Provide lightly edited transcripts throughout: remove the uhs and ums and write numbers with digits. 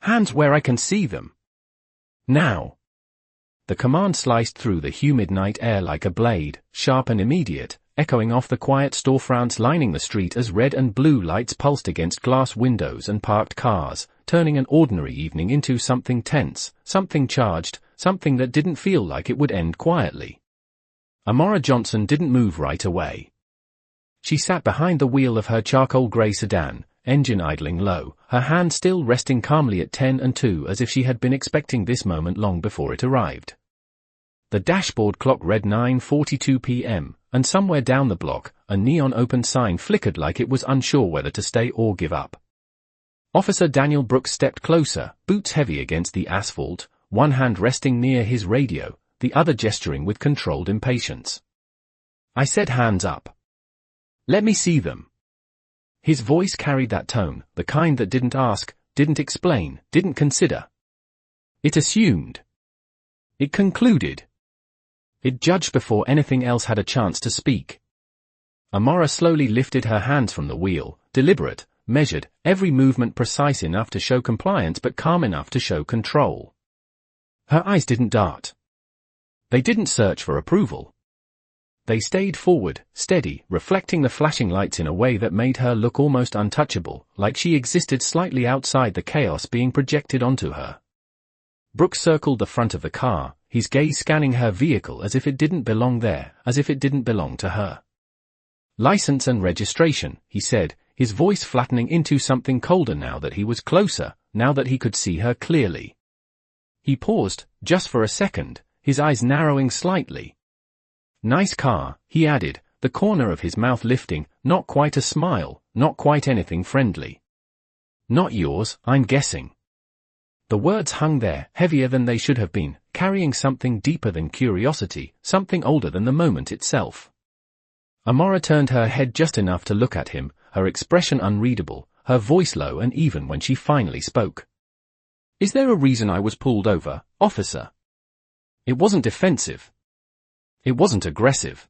Hands where I can see them. Now. The command sliced through the humid night air like a blade, sharp and immediate, echoing off the quiet storefronts lining the street as red and blue lights pulsed against glass windows and parked cars, turning an ordinary evening into something tense, something charged, something that didn't feel like it would end quietly. Amora Johnson didn't move right away. She sat behind the wheel of her charcoal grey sedan, engine idling low, her hand still resting calmly at 10 and 2 as if she had been expecting this moment long before it arrived. The dashboard clock read 9:42 p.m., and somewhere down the block, a neon open sign flickered like it was unsure whether to stay or give up. Officer Daniel Brooks stepped closer, boots heavy against the asphalt, one hand resting near his radio, the other gesturing with controlled impatience. I said hands up. Let me see them. His voice carried that tone, the kind that didn't ask, didn't explain, didn't consider. It assumed. It concluded. It judged before anything else had a chance to speak. Amora slowly lifted her hands from the wheel, deliberate, measured, every movement precise enough to show compliance but calm enough to show control. Her eyes didn't dart. They didn't search for approval. They stayed forward, steady, reflecting the flashing lights in a way that made her look almost untouchable, like she existed slightly outside the chaos being projected onto her. Brooks circled the front of the car, his gaze scanning her vehicle as if it didn't belong there, as if it didn't belong to her. License and registration, he said, his voice flattening into something colder now that he was closer, now that he could see her clearly. He paused, just for a second, his eyes narrowing slightly. Nice car, he added, the corner of his mouth lifting, not quite a smile, not quite anything friendly. Not yours, I'm guessing. The words hung there, heavier than they should have been, carrying something deeper than curiosity, something older than the moment itself. Amora turned her head just enough to look at him, her expression unreadable, her voice low and even when she finally spoke. Is there a reason I was pulled over, officer? It wasn't defensive. It wasn't aggressive.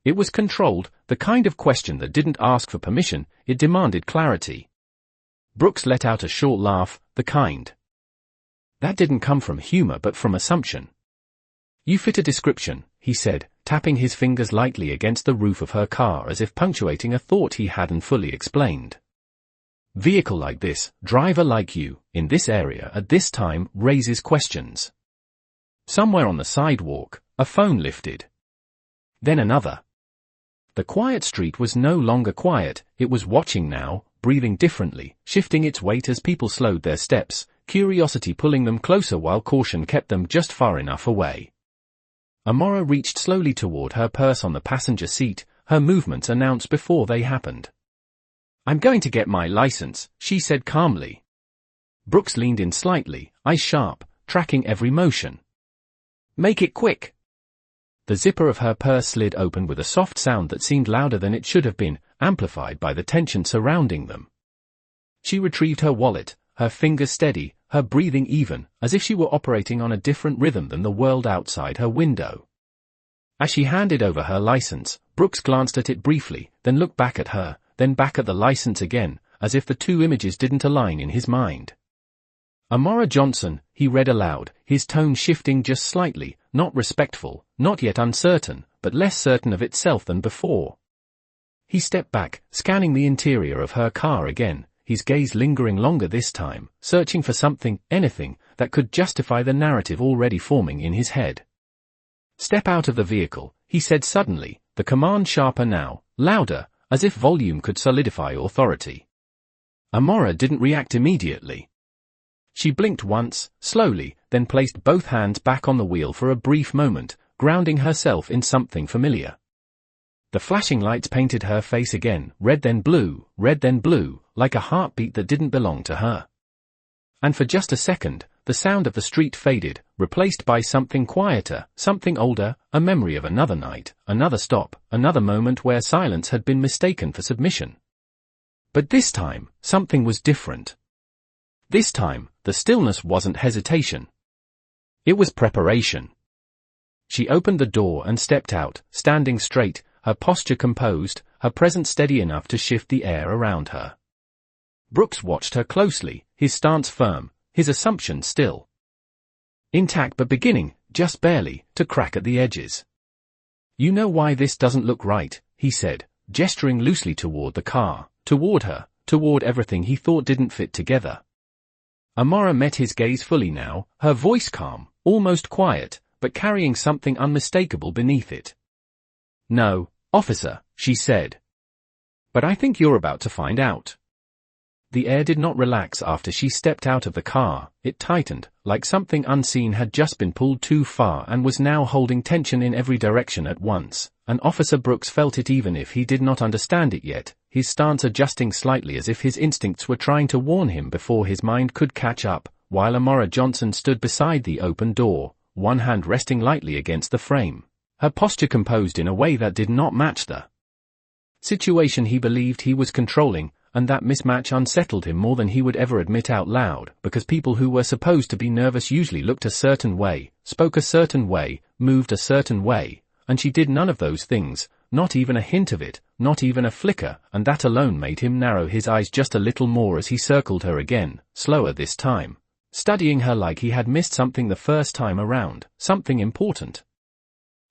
It was controlled, the kind of question that didn't ask for permission, it demanded clarity. Brooks let out a short laugh, the kind. That didn't come from humor but from assumption. You fit a description, he said, tapping his fingers lightly against the roof of her car as if punctuating a thought he hadn't fully explained. Vehicle like this, driver like you, in this area at this time, raises questions. Somewhere on the sidewalk, a phone lifted. Then another. The quiet street was no longer quiet, it was watching now, breathing differently, shifting its weight as people slowed their steps, curiosity pulling them closer while caution kept them just far enough away. Amora reached slowly toward her purse on the passenger seat, her movements announced before they happened. I'm going to get my license, she said calmly. Brooks leaned in slightly, eyes sharp, tracking every motion. Make it quick. The zipper of her purse slid open with a soft sound that seemed louder than it should have been, amplified by the tension surrounding them. She retrieved her wallet, her fingers steady, her breathing even, as if she were operating on a different rhythm than the world outside her window. As she handed over her license, Brooks glanced at it briefly, then looked back at her, then back at the license again, as if the two images didn't align in his mind. Amora Johnson, he read aloud, his tone shifting just slightly, not respectful, not yet uncertain, but less certain of itself than before. He stepped back, scanning the interior of her car again, his gaze lingering longer this time, searching for something, anything, that could justify the narrative already forming in his head. Step out of the vehicle, he said suddenly, the command sharper now, louder, as if volume could solidify authority. Amora didn't react immediately. She blinked once, slowly, then placed both hands back on the wheel for a brief moment, grounding herself in something familiar. The flashing lights painted her face again, red then blue, like a heartbeat that didn't belong to her. And for just a second, the sound of the street faded, replaced by something quieter, something older, a memory of another night, another stop, another moment where silence had been mistaken for submission. But this time, something was different. This time, the stillness wasn't hesitation. It was preparation. She opened the door and stepped out, standing straight, her posture composed, her presence steady enough to shift the air around her. Brooks watched her closely, his stance firm, his assumption still intact but beginning, just barely, to crack at the edges. "You know why this doesn't look right," he said, gesturing loosely toward the car, toward her, toward everything he thought didn't fit together. Amara met his gaze fully now, her voice calm, almost quiet, but carrying something unmistakable beneath it. "No, officer," she said. "But I think you're about to find out." The air did not relax after she stepped out of the car. It tightened, like something unseen had just been pulled too far and was now holding tension in every direction at once, and Officer Brooks felt it even if he did not understand it yet, his stance adjusting slightly as if his instincts were trying to warn him before his mind could catch up, while Amara Johnson stood beside the open door, one hand resting lightly against the frame, her posture composed in a way that did not match the situation he believed he was controlling, and that mismatch unsettled him more than he would ever admit out loud, because people who were supposed to be nervous usually looked a certain way, spoke a certain way, moved a certain way, and she did none of those things, not even a hint of it, not even a flicker, and that alone made him narrow his eyes just a little more as he circled her again, slower this time, studying her like he had missed something the first time around, something important.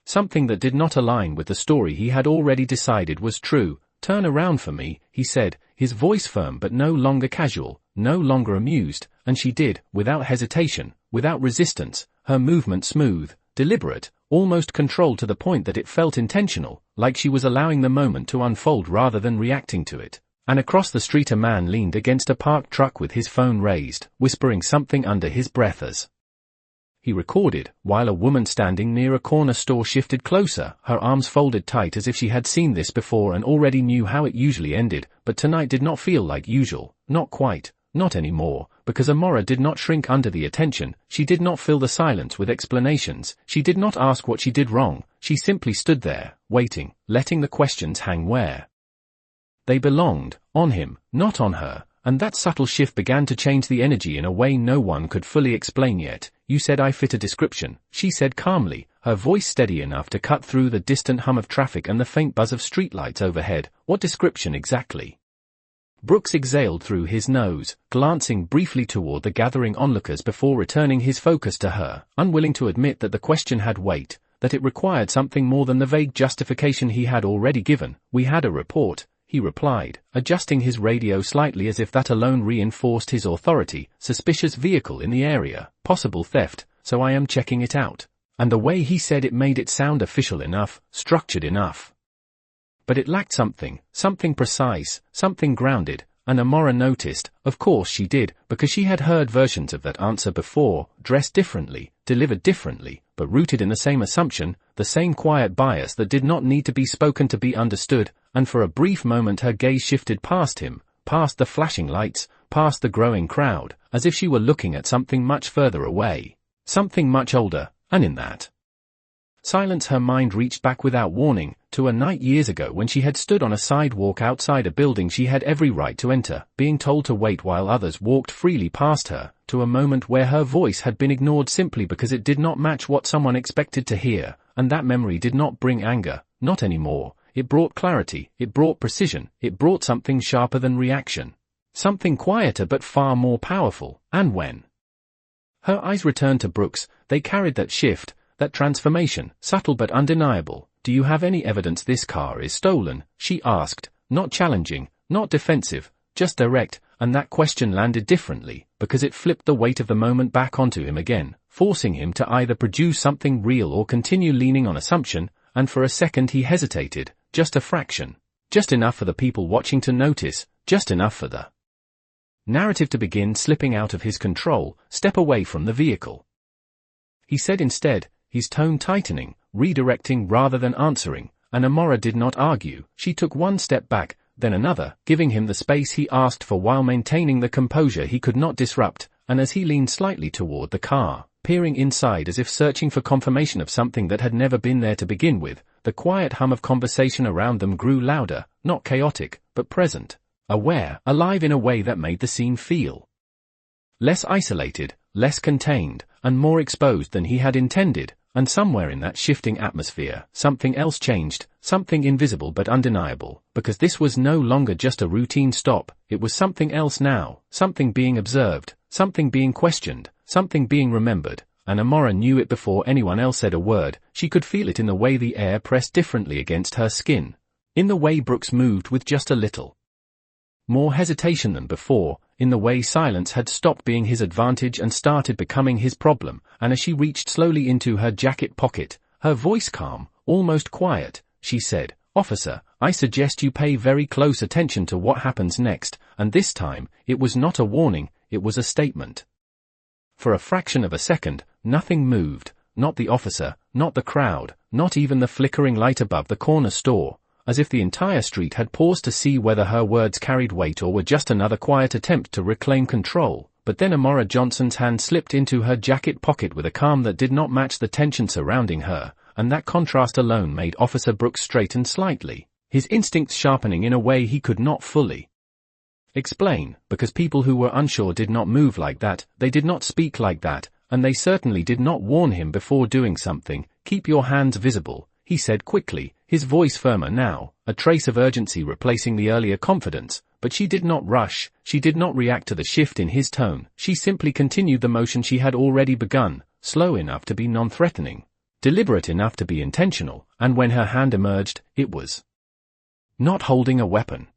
Something that did not align with the story he had already decided was true. "Turn around for me," he said, his voice firm but no longer casual, no longer amused, and she did, without hesitation, without resistance, her movement smooth, deliberate, almost controlled to the point that it felt intentional, like she was allowing the moment to unfold rather than reacting to it. And across the street a man leaned against a parked truck with his phone raised, whispering something under his breath as he recorded, while a woman standing near a corner store shifted closer, her arms folded tight as if she had seen this before and already knew how it usually ended, but tonight did not feel like usual, not quite, not anymore, because Amara did not shrink under the attention, she did not fill the silence with explanations, she did not ask what she did wrong, she simply stood there, waiting, letting the questions hang where they belonged, on him, not on her. And that subtle shift began to change the energy in a way no one could fully explain yet. "You said I fit a description," she said calmly, her voice steady enough to cut through the distant hum of traffic and the faint buzz of streetlights overhead. "What description exactly?" Brooks exhaled through his nose, glancing briefly toward the gathering onlookers before returning his focus to her, unwilling to admit that the question had weight, that it required something more than the vague justification he had already given. "We had a report," he replied, adjusting his radio slightly as if that alone reinforced his authority. "Suspicious vehicle in the area, possible theft, so I am checking it out." And the way he said it made it sound official enough, structured enough. But it lacked something precise, something grounded, and Amara noticed, of course she did, because she had heard versions of that answer before, dressed differently, delivered differently, but rooted in the same assumption, the same quiet bias that did not need to be spoken to be understood, and for a brief moment her gaze shifted past him, past the flashing lights, past the growing crowd, as if she were looking at something much further away, something much older, and in that silence her mind reached back without warning, to a night years ago when she had stood on a sidewalk outside a building she had every right to enter, being told to wait while others walked freely past her, to a moment where her voice had been ignored simply because it did not match what someone expected to hear, and that memory did not bring anger, not anymore. It brought clarity, it brought precision, it brought something sharper than reaction. Something quieter but far more powerful, and when her eyes returned to Brooks, they carried that shift, that transformation, subtle but undeniable. "Do you have any evidence this car is stolen?" she asked, not challenging, not defensive, just direct, and that question landed differently, because it flipped the weight of the moment back onto him again, forcing him to either produce something real or continue leaning on assumption, and for a second he hesitated, just a fraction, just enough for the people watching to notice, just enough for the narrative to begin slipping out of his control. "Step away from the vehicle," he said instead, his tone tightening, redirecting rather than answering, and Amara did not argue. She took one step back, then another, giving him the space he asked for while maintaining the composure he could not disrupt, and as he leaned slightly toward the car, peering inside as if searching for confirmation of something that had never been there to begin with, the quiet hum of conversation around them grew louder, not chaotic, but present, aware, alive in a way that made the scene feel less isolated, less contained, and more exposed than he had intended. And somewhere in that shifting atmosphere, something else changed, something invisible but undeniable, because this was no longer just a routine stop, it was something else now, something being observed, something being questioned, something being remembered, and Amora knew it before anyone else said a word. She could feel it in the way the air pressed differently against her skin, in the way Brooks moved with just a little more hesitation than before, in the way silence had stopped being his advantage and started becoming his problem, and as she reached slowly into her jacket pocket, her voice calm, almost quiet, she said, "Officer, I suggest you pay very close attention to what happens next," and this time, it was not a warning, it was a statement. For a fraction of a second, nothing moved, not the officer, not the crowd, not even the flickering light above the corner store, as if the entire street had paused to see whether her words carried weight or were just another quiet attempt to reclaim control. But then Amora Johnson's hand slipped into her jacket pocket with a calm that did not match the tension surrounding her, and that contrast alone made Officer Brooks straighten slightly, his instincts sharpening in a way he could not fully explain, because people who were unsure did not move like that, they did not speak like that, and they certainly did not warn him before doing something. "Keep your hands visible," he said quickly, his voice firmer now, a trace of urgency replacing the earlier confidence, but she did not rush, she did not react to the shift in his tone, she simply continued the motion she had already begun, slow enough to be non-threatening, deliberate enough to be intentional, and when her hand emerged, it was not holding a weapon.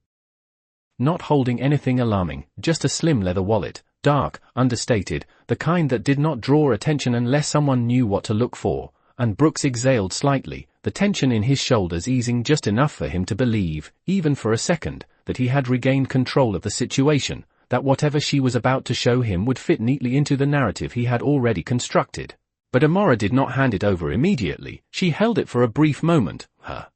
Not holding anything alarming, just a slim leather wallet, dark, understated, the kind that did not draw attention unless someone knew what to look for, and Brooks exhaled slightly, the tension in his shoulders easing just enough for him to believe, even for a second, that he had regained control of the situation, that whatever she was about to show him would fit neatly into the narrative he had already constructed. But Amora did not hand it over immediately, she held it for a brief moment, her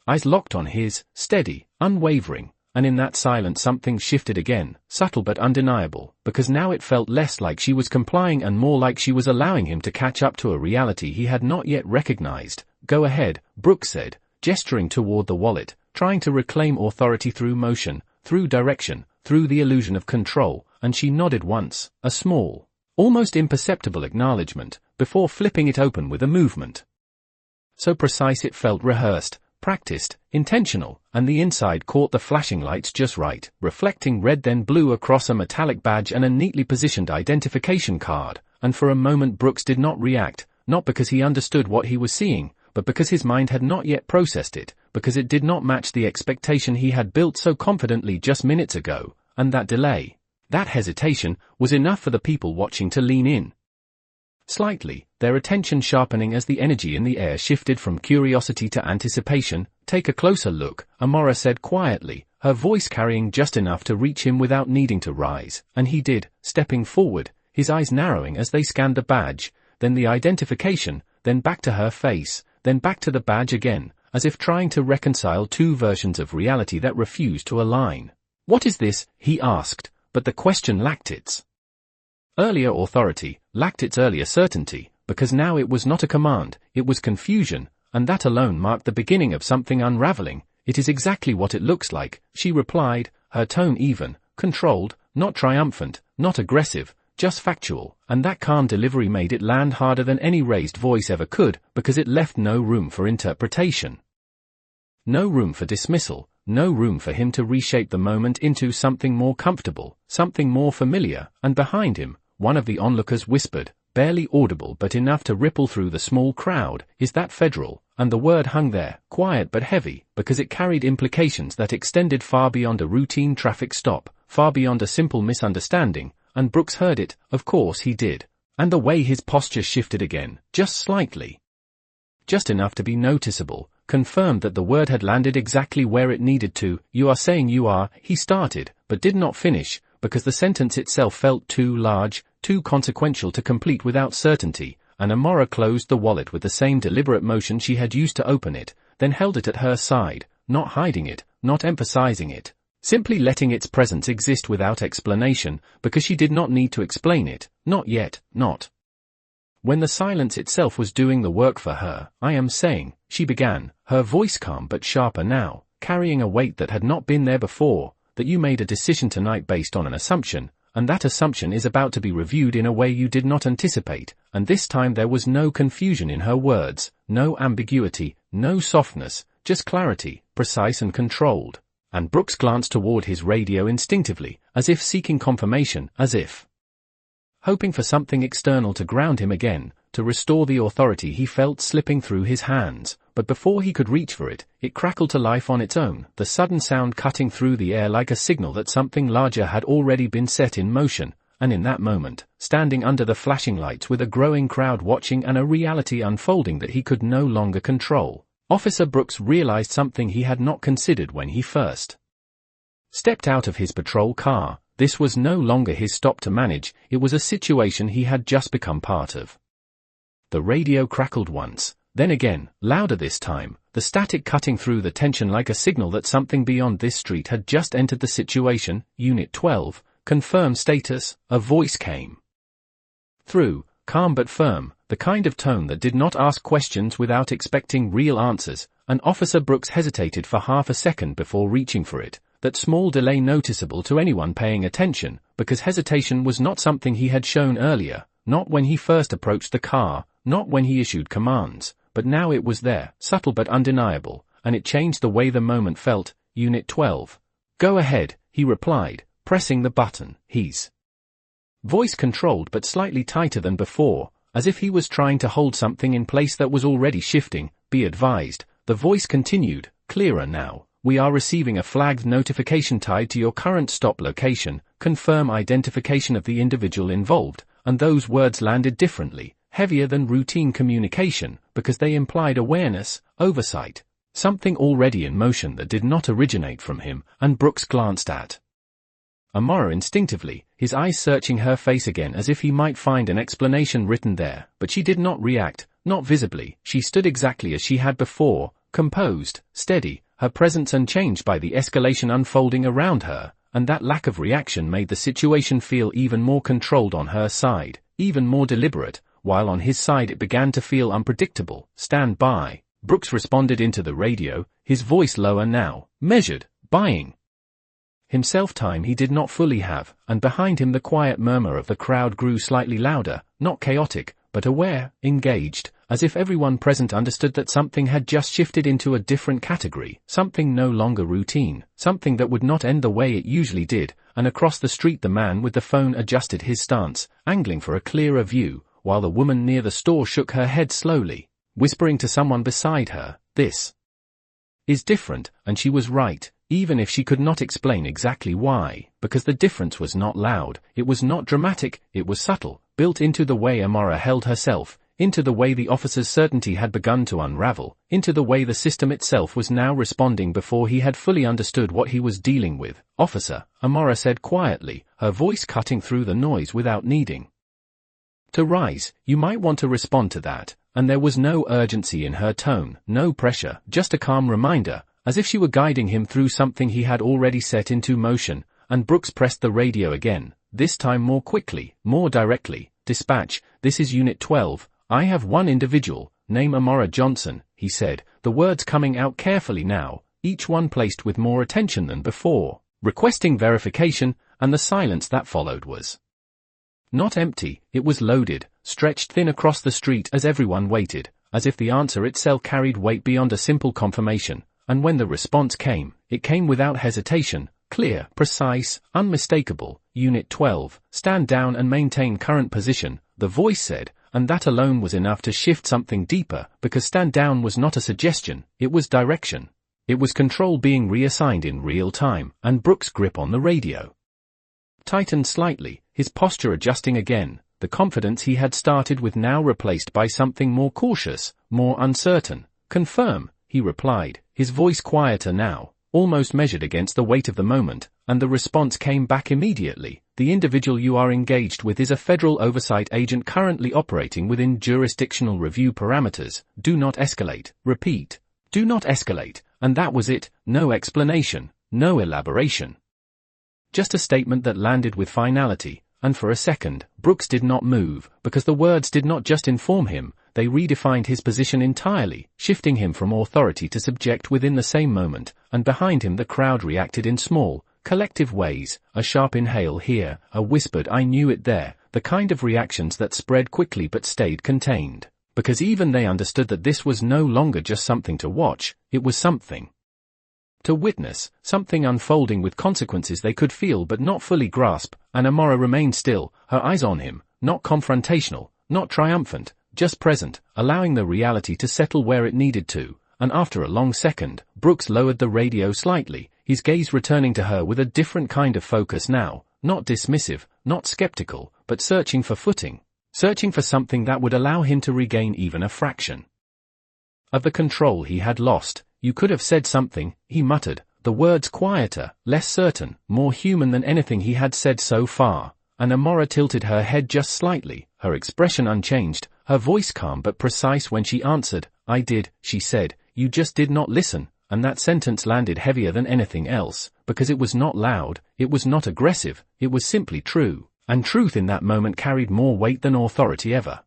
eyes locked on his, steady, unwavering, and in that silence something shifted again, subtle but undeniable, because now it felt less like she was complying and more like she was allowing him to catch up to a reality he had not yet recognized. "Go ahead," Brooks said, gesturing toward the wallet, trying to reclaim authority through motion, through direction, through the illusion of control, and she nodded once, a small, almost imperceptible acknowledgement, before flipping it open with a movement so precise it felt rehearsed, practiced, intentional, and the inside caught the flashing lights just right, reflecting red then blue across a metallic badge and a neatly positioned identification card, and for a moment Brooks did not react, not because he understood what he was seeing, but because his mind had not yet processed it, because it did not match the expectation he had built so confidently just minutes ago, and that delay, that hesitation, was enough for the people watching to lean in slightly, their attention sharpening as the energy in the air shifted from curiosity to anticipation. "Take a closer look," Amora said quietly, her voice carrying just enough to reach him without needing to rise, and he did, stepping forward, his eyes narrowing as they scanned the badge, then the identification, then back to her face, then back to the badge again, as if trying to reconcile two versions of reality that refused to align. "What is this?" he asked, but the question lacked its earlier authority, lacked its earlier certainty, because now it was not a command, it was confusion, and that alone marked the beginning of something unraveling. "It is exactly what it looks like," she replied, her tone even, controlled, not triumphant, not aggressive, just factual, and that calm delivery made it land harder than any raised voice ever could, because it left no room for interpretation. No room for dismissal, no room for him to reshape the moment into something more comfortable, something more familiar, and behind him, one of the onlookers whispered, barely audible but enough to ripple through the small crowd, "Is that federal?" And the word hung there, quiet but heavy, because it carried implications that extended far beyond a routine traffic stop, far beyond a simple misunderstanding, and Brooks heard it, of course he did. And the way his posture shifted again, just slightly, just enough to be noticeable, confirmed that the word had landed exactly where it needed to. "You are saying you are," he started, but did not finish, because the sentence itself felt too large, too consequential to complete without certainty, and Amora closed the wallet with the same deliberate motion she had used to open it, then held it at her side, not hiding it, not emphasizing it, simply letting its presence exist without explanation, because she did not need to explain it, not yet, not when the silence itself was doing the work for her. "I am saying," she began, her voice calm but sharper now, carrying a weight that had not been there before, "that you made a decision tonight based on an assumption, and that assumption is about to be reviewed in a way you did not anticipate," and this time there was no confusion in her words, no ambiguity, no softness, just clarity, precise and controlled. And Brooks glanced toward his radio instinctively, as if seeking confirmation, as if hoping for something external to ground him again, to restore the authority he felt slipping through his hands. But before he could reach for it, it crackled to life on its own, the sudden sound cutting through the air like a signal that something larger had already been set in motion. And in that moment, standing under the flashing lights with a growing crowd watching and a reality unfolding that he could no longer control, Officer Brooks realized something he had not considered when he first stepped out of his patrol car. This was no longer his stop to manage, it was a situation he had just become part of. The radio crackled once, then again, louder this time, the static cutting through the tension like a signal that something beyond this street had just entered the situation. Unit 12, confirm status. A voice came through, calm but firm, the kind of tone that did not ask questions without expecting real answers, and Officer Brooks hesitated for half a second before reaching for it, that small delay noticeable to anyone paying attention, because hesitation was not something he had shown earlier, not when he first approached the car, not when he issued commands, but now it was there, subtle but undeniable, and it changed the way the moment felt. Unit 12. Go ahead, he replied, pressing the button, his voice controlled but slightly tighter than before, as if he was trying to hold something in place that was already shifting. Be advised, the voice continued, clearer now. We are receiving a flagged notification tied to your current stop location. Confirm identification of the individual involved. And those words landed differently, heavier than routine communication, because they implied awareness, oversight, something already in motion that did not originate from him. And Brooks glanced at Amara instinctively, his eyes searching her face again as if he might find an explanation written there, but she did not react, not visibly. She stood exactly as she had before, composed, steady, her presence unchanged by the escalation unfolding around her, and that lack of reaction made the situation feel even more controlled on her side, even more deliberate, while on his side it began to feel unpredictable. Stand by. Brooks responded into the radio, his voice lower now, measured, buying himself time he did not fully have, and behind him the quiet murmur of the crowd grew slightly louder, not chaotic, but aware, engaged, as if everyone present understood that something had just shifted into a different category, something no longer routine, something that would not end the way it usually did. And across the street the man with the phone adjusted his stance, angling for a clearer view, while the woman near the store shook her head slowly, whispering to someone beside her, "This is different," and she was right, even if she could not explain exactly why, because the difference was not loud, it was not dramatic, it was subtle, built into the way Amara held herself, into the way the officer's certainty had begun to unravel, into the way the system itself was now responding before he had fully understood what he was dealing with. "Officer," Amara said quietly, her voice cutting through the noise without needing to rise, "you might want to respond to that," and there was no urgency in her tone, no pressure, just a calm reminder, as if she were guiding him through something he had already set into motion. And Brooks pressed the radio again, this time more quickly, more directly. "Dispatch, this is Unit 12, I have one individual, name Amara Johnson," he said, the words coming out carefully now, each one placed with more attention than before, requesting verification. And the silence that followed was not empty, it was loaded, stretched thin across the street as everyone waited, as if the answer itself carried weight beyond a simple confirmation. And when the response came, it came without hesitation, clear, precise, unmistakable. "Unit 12, stand down and maintain current position," the voice said, and that alone was enough to shift something deeper, because stand down was not a suggestion, it was direction. It was control being reassigned in real time, and Brooks' grip on the radio tightened slightly, his posture adjusting again, the confidence he had started with now replaced by something more cautious, more uncertain. "Confirm," he replied, his voice quieter now, almost measured against the weight of the moment, and the response came back immediately. "The individual you are engaged with is a federal oversight agent currently operating within jurisdictional review parameters. Do not escalate. Repeat, do not escalate." And that was it, no explanation, no elaboration. Just a statement that landed with finality, and for a second, Brooks did not move, because the words did not just inform him, they redefined his position entirely, shifting him from authority to subject within the same moment. And behind him the crowd reacted in small, collective ways, a sharp inhale here, a whispered "I knew it" there, the kind of reactions that spread quickly but stayed contained, because even they understood that this was no longer just something to watch, it was something to witness, something unfolding with consequences they could feel but not fully grasp. And Amara remained still, her eyes on him, not confrontational, not triumphant, just present, allowing the reality to settle where it needed to, and after a long second, Brooks lowered the radio slightly, his gaze returning to her with a different kind of focus now, not dismissive, not skeptical, but searching for footing, searching for something that would allow him to regain even a fraction of the control he had lost. "You could have said something," he muttered, the words quieter, less certain, more human than anything he had said so far, and Amora tilted her head just slightly, her expression unchanged, her voice calm but precise when she answered. "I did," she said, "you just did not listen," and that sentence landed heavier than anything else, because it was not loud, it was not aggressive, it was simply true, and truth in that moment carried more weight than authority ever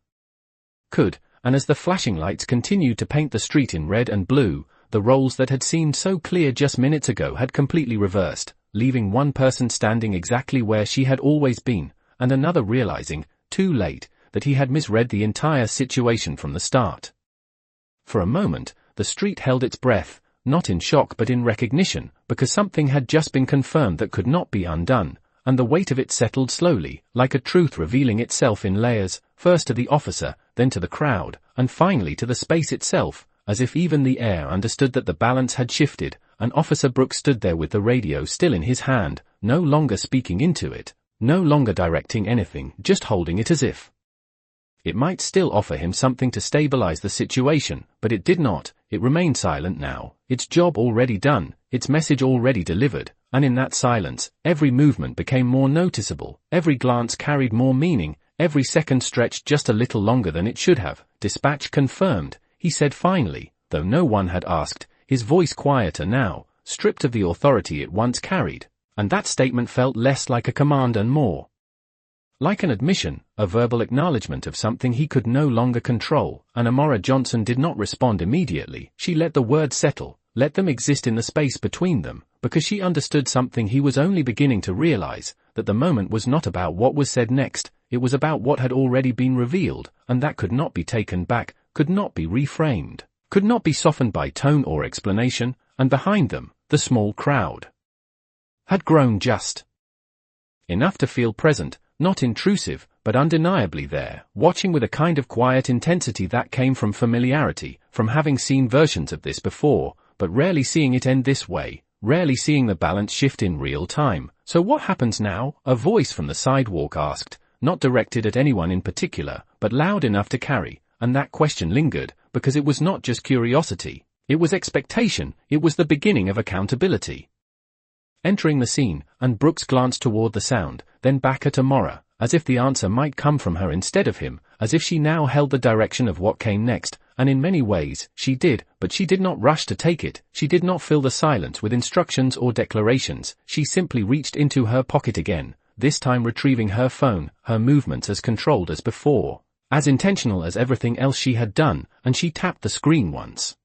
could, and as the flashing lights continued to paint the street in red and blue, the roles that had seemed so clear just minutes ago had completely reversed, leaving one person standing exactly where she had always been, and another realizing, too late, that he had misread the entire situation from the start. For a moment, the street held its breath, not in shock but in recognition, because something had just been confirmed that could not be undone, and the weight of it settled slowly, like a truth revealing itself in layers, first to the officer, then to the crowd, and finally to the space itself, as if even the air understood that the balance had shifted, and Officer Brooks stood there with the radio still in his hand, no longer speaking into it, no longer directing anything, just holding it as if it might still offer him something to stabilize the situation, but it did not. It remained silent now, its job already done, its message already delivered, and in that silence, every movement became more noticeable, every glance carried more meaning, every second stretched just a little longer than it should have. "Dispatch confirmed," he said finally, though no one had asked, his voice quieter now, stripped of the authority it once carried, and that statement felt less like a command and more like an admission, a verbal acknowledgement of something he could no longer control, and Amora Johnson did not respond immediately. She let the words settle, let them exist in the space between them, because she understood something he was only beginning to realize, that the moment was not about what was said next, it was about what had already been revealed, and that could not be taken back, could not be reframed, could not be softened by tone or explanation, and behind them, the small crowd had grown just enough to feel present, not intrusive, but undeniably there, watching with a kind of quiet intensity that came from familiarity, from having seen versions of this before, but rarely seeing it end this way, rarely seeing the balance shift in real time. "So what happens now?" a voice from the sidewalk asked, not directed at anyone in particular, but loud enough to carry, and that question lingered, because it was not just curiosity, it was expectation, it was the beginning of accountability. Entering the scene, and Brooks glanced toward the sound, then back at Amora, as if the answer might come from her instead of him, as if she now held the direction of what came next, and in many ways, she did, but she did not rush to take it, she did not fill the silence with instructions or declarations, she simply reached into her pocket again, this time retrieving her phone, her movements as controlled as before, as intentional as everything else she had done, and she tapped the screen once.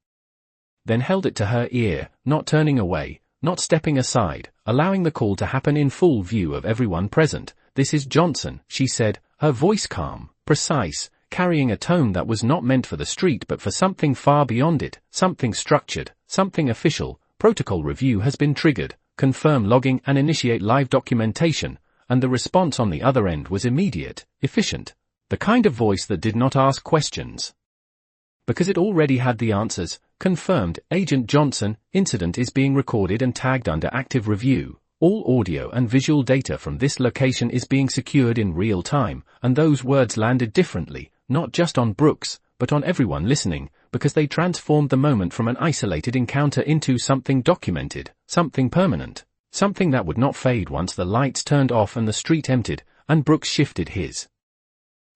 Then held it to her ear, not turning away, not stepping aside, allowing the call to happen in full view of everyone present. "This is Johnson," she said, her voice calm, precise, carrying a tone that was not meant for the street but for something far beyond it, something structured, something official. "Protocol review has been triggered, confirm logging and initiate live documentation," and the response on the other end was immediate, efficient, the kind of voice that did not ask questions, because it already had the answers. "Confirmed, Agent Johnson, incident is being recorded and tagged under active review. All audio and visual data from this location is being secured in real time," and those words landed differently, not just on Brooks, but on everyone listening, because they transformed the moment from an isolated encounter into something documented, something permanent, something that would not fade once the lights turned off and the street emptied, and Brooks shifted his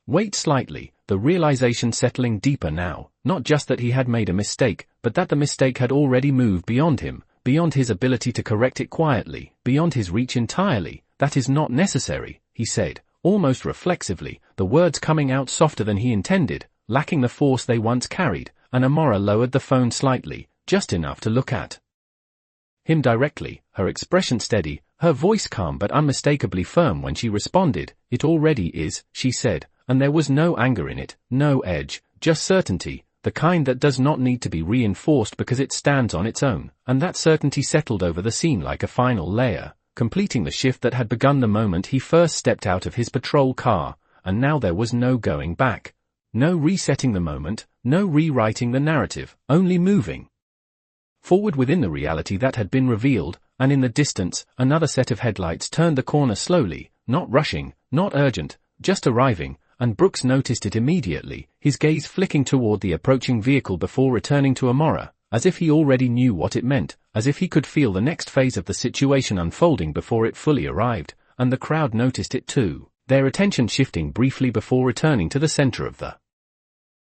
weight slightly, the realization settling deeper now, not just that he had made a mistake, but that the mistake had already moved beyond him, beyond his ability to correct it quietly, beyond his reach entirely. "That is not necessary," he said, almost reflexively, the words coming out softer than he intended, lacking the force they once carried, and Amora lowered the phone slightly, just enough to look at him directly, her expression steady, her voice calm but unmistakably firm when she responded. "It already is," she said, and there was no anger in it, no edge, just certainty, the kind that does not need to be reinforced because it stands on its own, and that certainty settled over the scene like a final layer, completing the shift that had begun the moment he first stepped out of his patrol car, and now there was no going back. No resetting the moment, no rewriting the narrative, only moving forward within the reality that had been revealed, and in the distance, another set of headlights turned the corner slowly, not rushing, not urgent, just arriving, and Brooks noticed it immediately, his gaze flicking toward the approaching vehicle before returning to Amora, as if he already knew what it meant, as if he could feel the next phase of the situation unfolding before it fully arrived, and the crowd noticed it too, their attention shifting briefly before returning to the center of the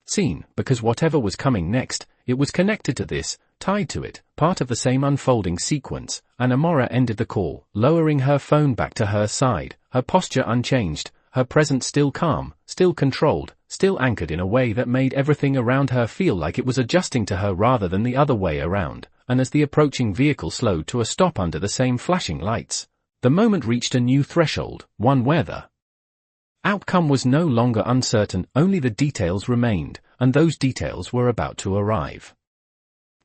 scene, because whatever was coming next, it was connected to this, tied to it, part of the same unfolding sequence, and Amora ended the call, lowering her phone back to her side, her posture unchanged, her presence still calm, still controlled, still anchored in a way that made everything around her feel like it was adjusting to her rather than the other way around, and as the approaching vehicle slowed to a stop under the same flashing lights, the moment reached a new threshold, one where the outcome was no longer uncertain, only the details remained, and those details were about to arrive.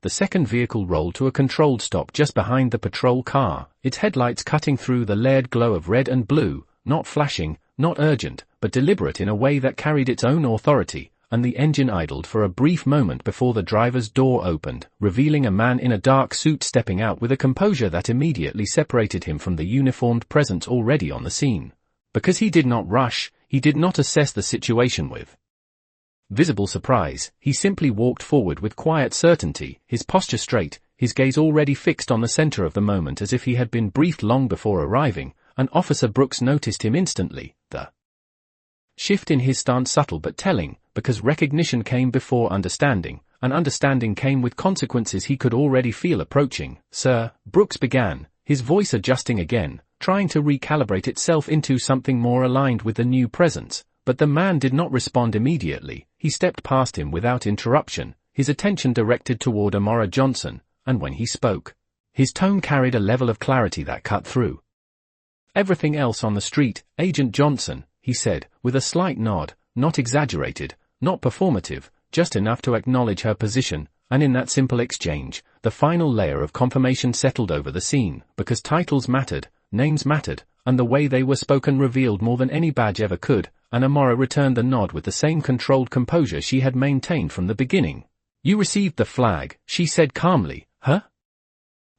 The second vehicle rolled to a controlled stop just behind the patrol car, its headlights cutting through the layered glow of red and blue, not flashing, not urgent, but deliberate in a way that carried its own authority, and the engine idled for a brief moment before the driver's door opened, revealing a man in a dark suit stepping out with a composure that immediately separated him from the uniformed presence already on the scene. Because he did not rush, he did not assess the situation with visible surprise, he simply walked forward with quiet certainty, his posture straight, his gaze already fixed on the center of the moment as if he had been briefed long before arriving, and Officer Brooks noticed him instantly, the shift in his stance subtle but telling, because recognition came before understanding, and understanding came with consequences he could already feel approaching. "Sir," Brooks began, his voice adjusting again, trying to recalibrate itself into something more aligned with the new presence, but the man did not respond immediately. He stepped past him without interruption, his attention directed toward Amora Johnson, and when he spoke, his tone carried a level of clarity that cut through everything else on the street. "Agent Johnson," he said, with a slight nod, not exaggerated, not performative, just enough to acknowledge her position, and in that simple exchange, the final layer of confirmation settled over the scene, because titles mattered, names mattered, and the way they were spoken revealed more than any badge ever could, and Amora returned the nod with the same controlled composure she had maintained from the beginning. "You received the flag," she said calmly, her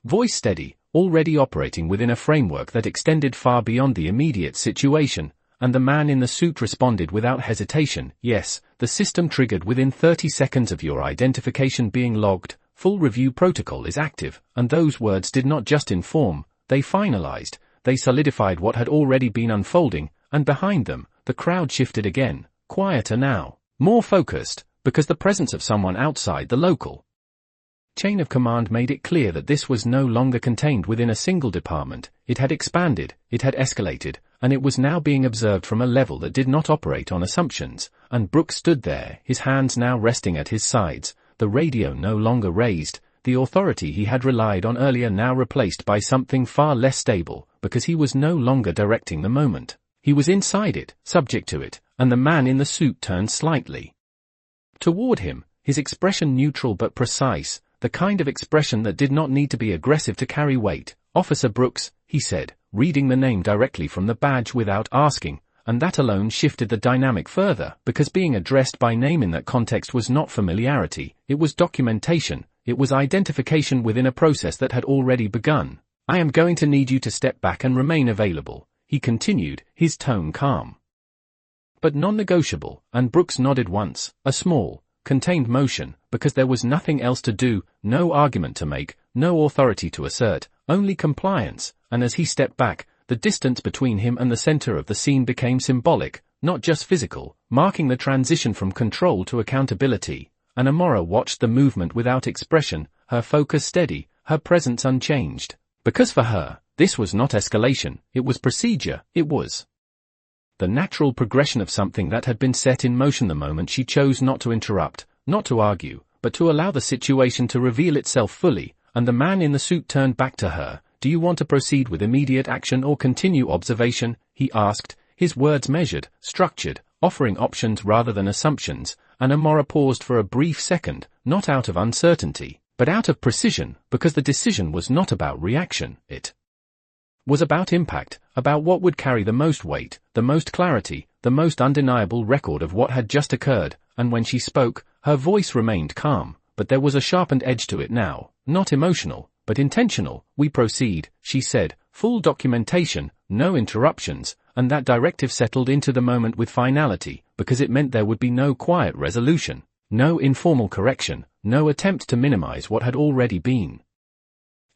voice steady, already operating within a framework that extended far beyond the immediate situation, and the man in the suit responded without hesitation. "Yes, the system triggered within 30 seconds of your identification being logged, full review protocol is active," and those words did not just inform, they finalized, they solidified what had already been unfolding, and behind them, the crowd shifted again, quieter now, more focused, because the presence of someone outside the local chain of command made it clear that this was no longer contained within a single department. It had expanded, it had escalated, and it was now being observed from a level that did not operate on assumptions, and Brooks stood there, his hands now resting at his sides, the radio no longer raised, the authority he had relied on earlier now replaced by something far less stable, because he was no longer directing the moment. He was inside it, subject to it, and the man in the suit turned slightly toward him, his expression neutral but precise, the kind of expression that did not need to be aggressive to carry weight. "Officer Brooks," he said, reading the name directly from the badge without asking, and that alone shifted the dynamic further, because being addressed by name in that context was not familiarity, it was documentation, it was identification within a process that had already begun. "I am going to need you to step back and remain available," he continued, his tone calm but non-negotiable, and Brooks nodded once, a small, contained motion, because there was nothing else to do, no argument to make, no authority to assert, only compliance, and as he stepped back, the distance between him and the center of the scene became symbolic, not just physical, marking the transition from control to accountability, and Amora watched the movement without expression, her focus steady, her presence unchanged, because for her, this was not escalation, it was procedure, it was the natural progression of something that had been set in motion the moment she chose not to interrupt, not to argue, but to allow the situation to reveal itself fully, and the man in the suit turned back to her. "Do you want to proceed with immediate action or continue observation?" he asked, his words measured, structured, offering options rather than assumptions, and Amora paused for a brief second, not out of uncertainty, but out of precision, because the decision was not about reaction, it Was about impact, about what would carry the most weight, the most clarity, the most undeniable record of what had just occurred, and when she spoke, her voice remained calm, but there was a sharpened edge to it now, not emotional, but intentional. "We proceed," she said, "full documentation, no interruptions," and that directive settled into the moment with finality, because it meant there would be no quiet resolution, no informal correction, no attempt to minimize what had already been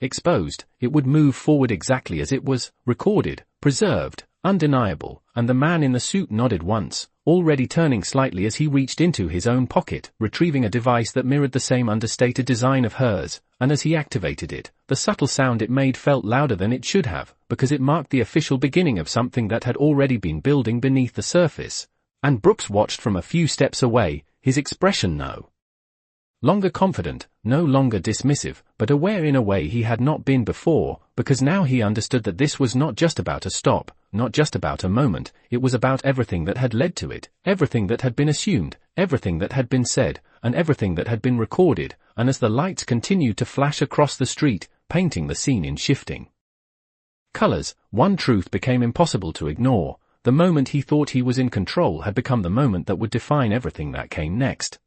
exposed. It would move forward exactly as it was, recorded, preserved, undeniable, and the man in the suit nodded once, already turning slightly as he reached into his own pocket, retrieving a device that mirrored the same understated design of hers, and as he activated it, the subtle sound it made felt louder than it should have, because it marked the official beginning of something that had already been building beneath the surface. And Brooks watched from a few steps away, his expression no longer confident, no longer dismissive, but aware in a way he had not been before, because now he understood that this was not just about a stop, not just about a moment, it was about everything that had led to it, everything that had been assumed, everything that had been said, and everything that had been recorded, and as the lights continued to flash across the street, painting the scene in shifting colors, one truth became impossible to ignore. The moment he thought he was in control had become the moment that would define everything that came next.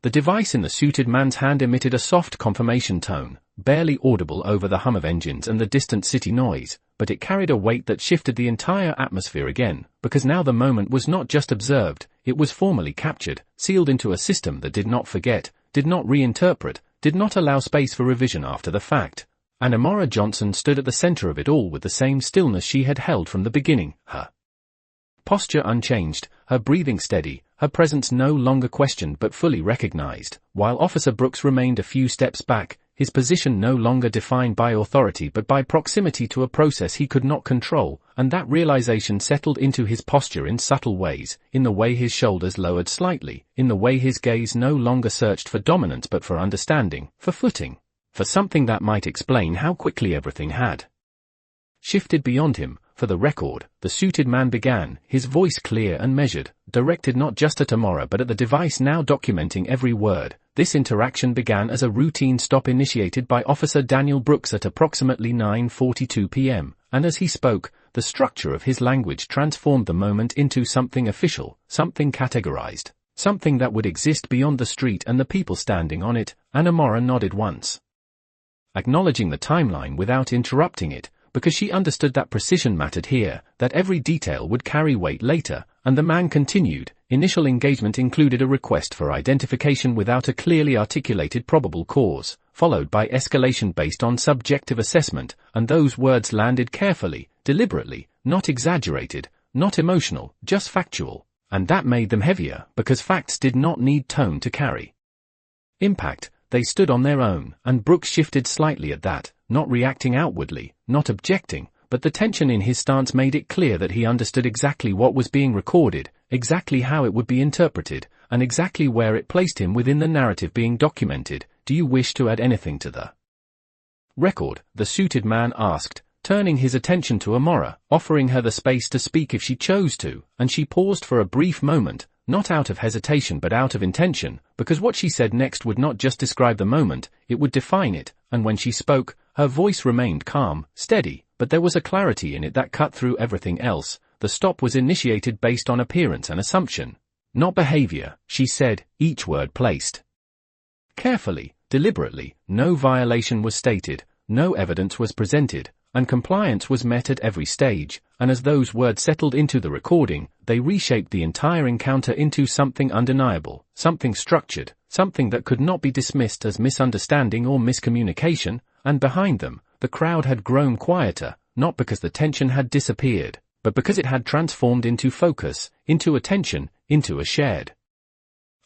The device in the suited man's hand emitted a soft confirmation tone, barely audible over the hum of engines and the distant city noise, but it carried a weight that shifted the entire atmosphere again, because now the moment was not just observed, it was formally captured, sealed into a system that did not forget, did not reinterpret, did not allow space for revision after the fact. And Amora Johnson stood at the center of it all with the same stillness she had held from the beginning, her posture unchanged, her breathing steady, her presence no longer questioned but fully recognized, while Officer Brooks remained a few steps back, his position no longer defined by authority but by proximity to a process he could not control, and that realization settled into his posture in subtle ways, in the way his shoulders lowered slightly, in the way his gaze no longer searched for dominance but for understanding, for footing, for something that might explain how quickly everything had shifted beyond him. For the record, the suited man began, his voice clear and measured, directed not just at Amora but at the device now documenting every word. This interaction began as a routine stop initiated by Officer Daniel Brooks at approximately 9:42 p.m., and as he spoke, the structure of his language transformed the moment into something official, something categorized, something that would exist beyond the street and the people standing on it, and Amora nodded once, acknowledging the timeline without interrupting it, because she understood that precision mattered here, that every detail would carry weight later, and the man continued. Initial engagement included a request for identification without a clearly articulated probable cause, followed by escalation based on subjective assessment, and those words landed carefully, deliberately, not exaggerated, not emotional, just factual, and that made them heavier, because facts did not need tone to carry impact. They stood on their own, and Brooks shifted slightly at that, not reacting outwardly, not objecting, but the tension in his stance made it clear that he understood exactly what was being recorded, exactly how it would be interpreted, and exactly where it placed him within the narrative being documented. "Do you wish to add anything to the record?" the suited man asked, turning his attention to Amora, offering her the space to speak if she chose to, and she paused for a brief moment, not out of hesitation but out of intention, because what she said next would not just describe the moment, it would define it, and when she spoke, her voice remained calm, steady, but there was a clarity in it that cut through everything else. The stop was initiated based on appearance and assumption, not behavior, she said, each word placed carefully, deliberately. No violation was stated, no evidence was presented, and compliance was met at every stage, and as those words settled into the recording, they reshaped the entire encounter into something undeniable, something structured, something that could not be dismissed as misunderstanding or miscommunication. And behind them, the crowd had grown quieter, not because the tension had disappeared, but because it had transformed into focus, into attention, into a shared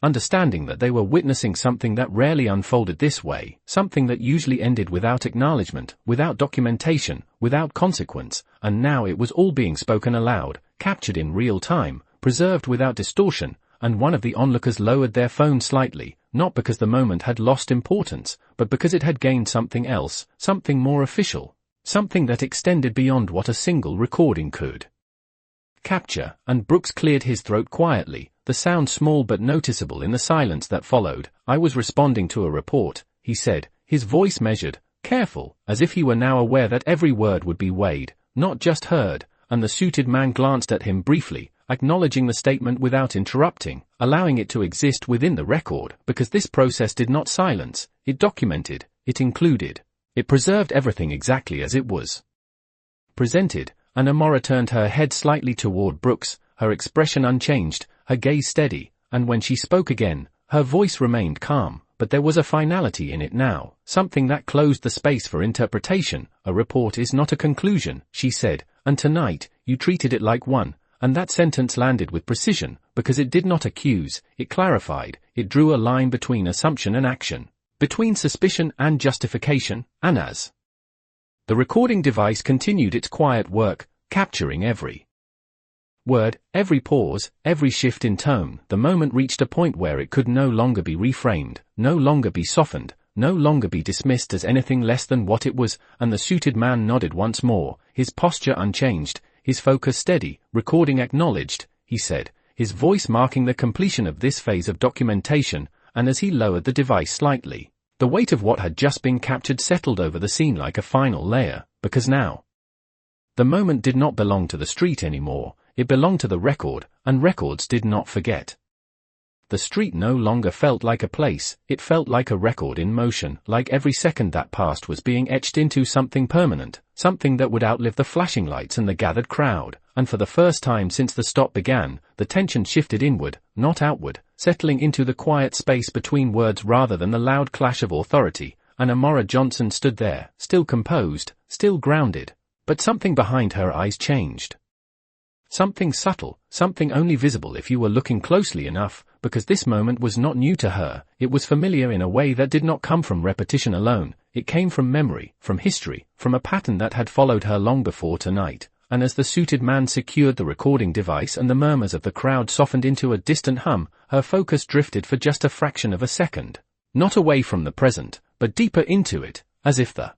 understanding that they were witnessing something that rarely unfolded this way, something that usually ended without acknowledgement, without documentation, without consequence, and now it was all being spoken aloud, captured in real time, preserved without distortion, and one of the onlookers lowered their phone slightly, not because the moment had lost importance, but because it had gained something else, something more official, something that extended beyond what a single recording could capture. And Brooks cleared his throat quietly, the sound small but noticeable in the silence that followed. "I was responding to a report," he said, his voice measured, careful, as if he were now aware that every word would be weighed, not just heard, and the suited man glanced at him briefly, acknowledging the statement without interrupting, allowing it to exist within the record, because this process did not silence, it documented, it included, it preserved everything exactly as it was presented, and Amora turned her head slightly toward Brooks, her expression unchanged, her gaze steady, and when she spoke again, her voice remained calm, but there was a finality in it now, something that closed the space for interpretation. A report is not a conclusion, she said, and tonight, you treated it like one, and that sentence landed with precision, because it did not accuse, it clarified, it drew a line between assumption and action, between suspicion and justification, and as the recording device continued its quiet work, capturing every word, every pause, every shift in tone, the moment reached a point where it could no longer be reframed, no longer be softened, no longer be dismissed as anything less than what it was, and the suited man nodded once more, his posture unchanged, his focus steady. Recording acknowledged, he said, his voice marking the completion of this phase of documentation, and as he lowered the device slightly, the weight of what had just been captured settled over the scene like a final layer, because now the moment did not belong to the street anymore, it belonged to the record, and records did not forget. The street no longer felt like a place, it felt like a record in motion, like every second that passed was being etched into something permanent, something that would outlive the flashing lights and the gathered crowd, and for the first time since the stop began, the tension shifted inward, not outward, settling into the quiet space between words rather than the loud clash of authority, and Amora Johnson stood there, still composed, still grounded, but something behind her eyes changed. Something subtle, something only visible if you were looking closely enough, because this moment was not new to her, it was familiar in a way that did not come from repetition alone, it came from memory, from history, from a pattern that had followed her long before tonight, and as the suited man secured the recording device and the murmurs of the crowd softened into a distant hum, her focus drifted for just a fraction of a second, not away from the present, but deeper into it, as if the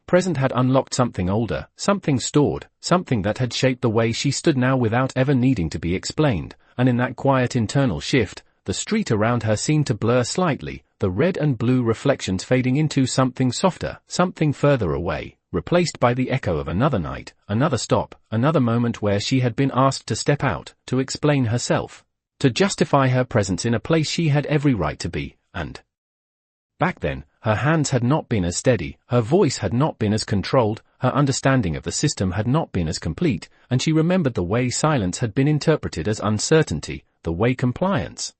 present had unlocked something older, something stored, something that had shaped the way she stood now without ever needing to be explained, and in that quiet internal shift, the street around her seemed to blur slightly, the red and blue reflections fading into something softer, something further away, replaced by the echo of another night, another stop, another moment where she had been asked to step out, to explain herself, to justify her presence in a place she had every right to be, and back then, her hands had not been as steady, her voice had not been as controlled, her understanding of the system had not been as complete, and she remembered the way silence had been interpreted as uncertainty, the way compliance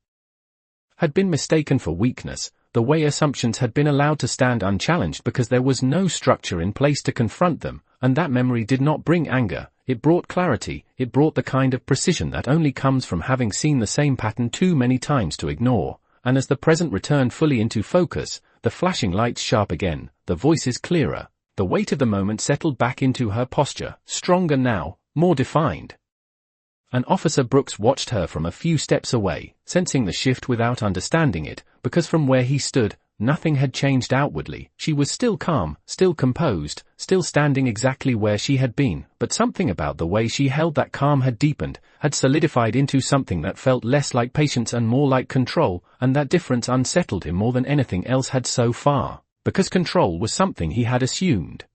had been mistaken for weakness, the way assumptions had been allowed to stand unchallenged because there was no structure in place to confront them, and that memory did not bring anger, it brought clarity, it brought the kind of precision that only comes from having seen the same pattern too many times to ignore. And as the present returned fully into focus, the flashing lights sharp again, the voices clearer, the weight of the moment settled back into her posture, stronger now, more defined. And Officer Brooks watched her from a few steps away, sensing the shift without understanding it, because from where he stood, nothing had changed outwardly. She was still calm, still composed, still standing exactly where she had been, but something about the way she held that calm had deepened, had solidified into something that felt less like patience and more like control, and that difference unsettled him more than anything else had so far, because control was something he had assumed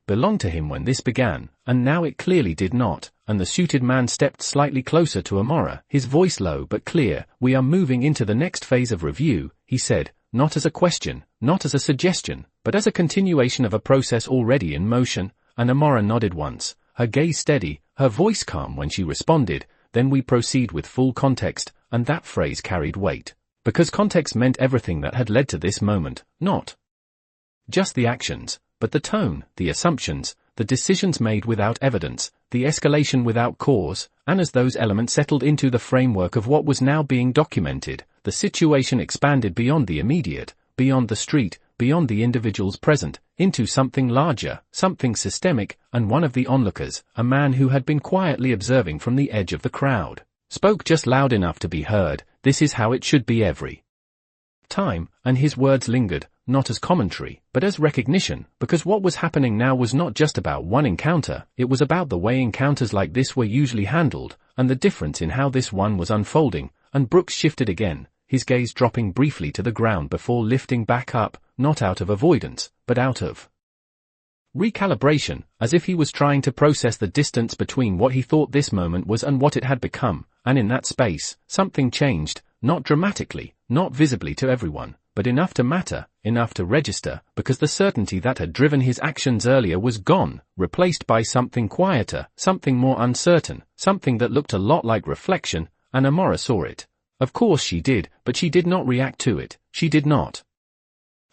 belonged to him when this began, and now it clearly did not, and the suited man stepped slightly closer to Amora, his voice low but clear. "We are moving into the next phase of review," he said, not as a question, not as a suggestion, but as a continuation of a process already in motion, and Amora nodded once, her gaze steady, her voice calm when she responded. "Then we proceed with full context," and that phrase carried weight, because context meant everything that had led to this moment, not just the actions, but the tone, the assumptions, the decisions made without evidence, the escalation without cause, and as those elements settled into the framework of what was now being documented, the situation expanded beyond the immediate, beyond the street, beyond the individuals present, into something larger, something systemic, and one of the onlookers, a man who had been quietly observing from the edge of the crowd, spoke just loud enough to be heard. "This is how it should be every time," and his words lingered, not as commentary, but as recognition, because what was happening now was not just about one encounter, it was about the way encounters like this were usually handled, and the difference in how this one was unfolding. And Brooks shifted again, his gaze dropping briefly to the ground before lifting back up, not out of avoidance, but out of recalibration, as if he was trying to process the distance between what he thought this moment was and what it had become, and in that space, something changed, not dramatically, not visibly to everyone, but enough to matter, enough to register, because the certainty that had driven his actions earlier was gone, replaced by something quieter, something more uncertain, something that looked a lot like reflection, and Amora saw it. Of course she did, but she did not react to it, she did not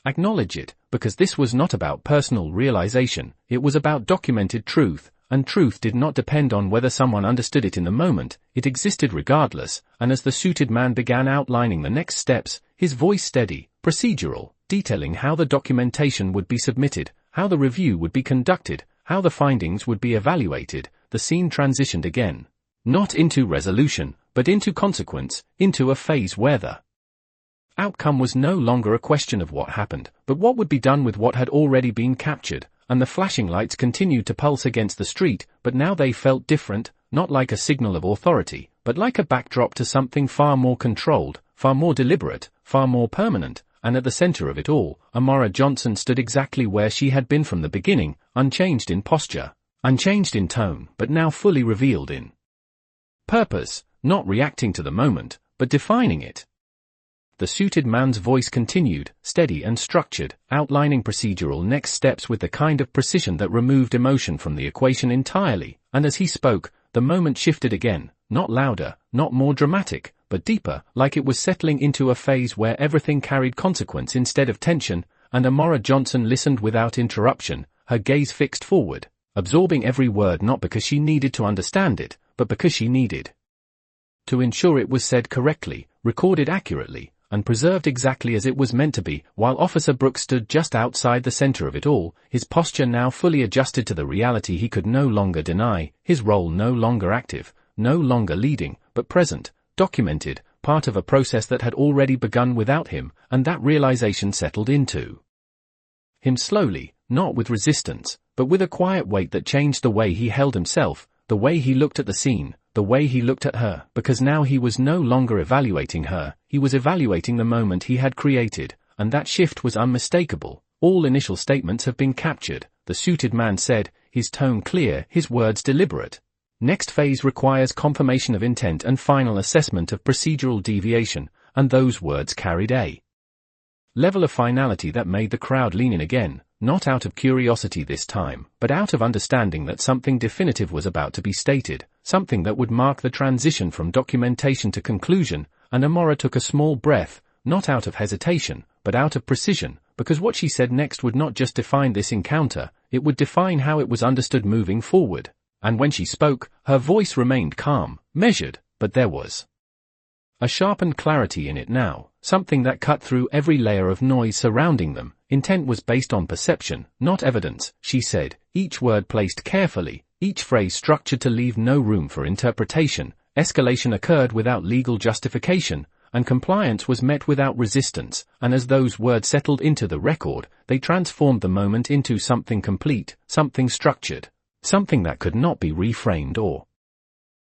acknowledge it, because this was not about personal realization, it was about documented truth, and truth did not depend on whether someone understood it in the moment, it existed regardless, and as the suited man began outlining the next steps, his voice steady, procedural, detailing how the documentation would be submitted, how the review would be conducted, how the findings would be evaluated, the scene transitioned again. Not into resolution, but into consequence, into a phase where the outcome was no longer a question of what happened, but what would be done with what had already been captured, and the flashing lights continued to pulse against the street, but now they felt different, not like a signal of authority, but like a backdrop to something far more controlled, far more deliberate, far more permanent, and at the center of it all, Amora Johnson stood exactly where she had been from the beginning, unchanged in posture, unchanged in tone, but now fully revealed in purpose, not reacting to the moment, but defining it. The suited man's voice continued, steady and structured, outlining procedural next steps with the kind of precision that removed emotion from the equation entirely, and as he spoke, the moment shifted again, not louder, not more dramatic, but deeper, like it was settling into a phase where everything carried consequence instead of tension, and Amora Johnson listened without interruption, her gaze fixed forward, absorbing every word not because she needed to understand it, but because she needed to ensure it was said correctly, recorded accurately, and preserved exactly as it was meant to be, while Officer Brooks stood just outside the center of it all, his posture now fully adjusted to the reality he could no longer deny, his role no longer active, no longer leading, but present, documented, part of a process that had already begun without him, and that realization settled into him slowly, not with resistance, but with a quiet weight that changed the way he held himself, the way he looked at the scene, the way he looked at her, because now he was no longer evaluating her, he was evaluating the moment he had created, and that shift was unmistakable. All initial statements have been captured, the suited man said, his tone clear, his words deliberate. Next phase requires confirmation of intent and final assessment of procedural deviation, and those words carried a level of finality that made the crowd lean in again, not out of curiosity this time, but out of understanding that something definitive was about to be stated, something that would mark the transition from documentation to conclusion, and Amora took a small breath, not out of hesitation, but out of precision, because what she said next would not just define this encounter, it would define how it was understood moving forward. And when she spoke, her voice remained calm, measured, but there was a sharpened clarity in it now, something that cut through every layer of noise surrounding them. Intent was based on perception, not evidence, she said, each word placed carefully, each phrase structured to leave no room for interpretation. Escalation occurred without legal justification, and compliance was met without resistance, and as those words settled into the record, they transformed the moment into something complete, something structured, something that could not be reframed or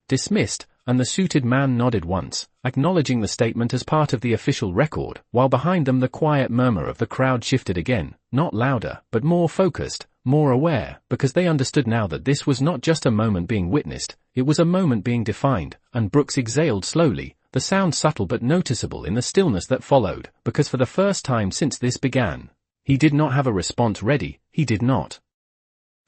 dismissed, and the suited man nodded once, acknowledging the statement as part of the official record, while behind them the quiet murmur of the crowd shifted again, not louder, but more focused, more aware, because they understood now that this was not just a moment being witnessed, it was a moment being defined, and Brooks exhaled slowly, the sound subtle but noticeable in the stillness that followed, because for the first time since this began, he did not have a response ready, he did not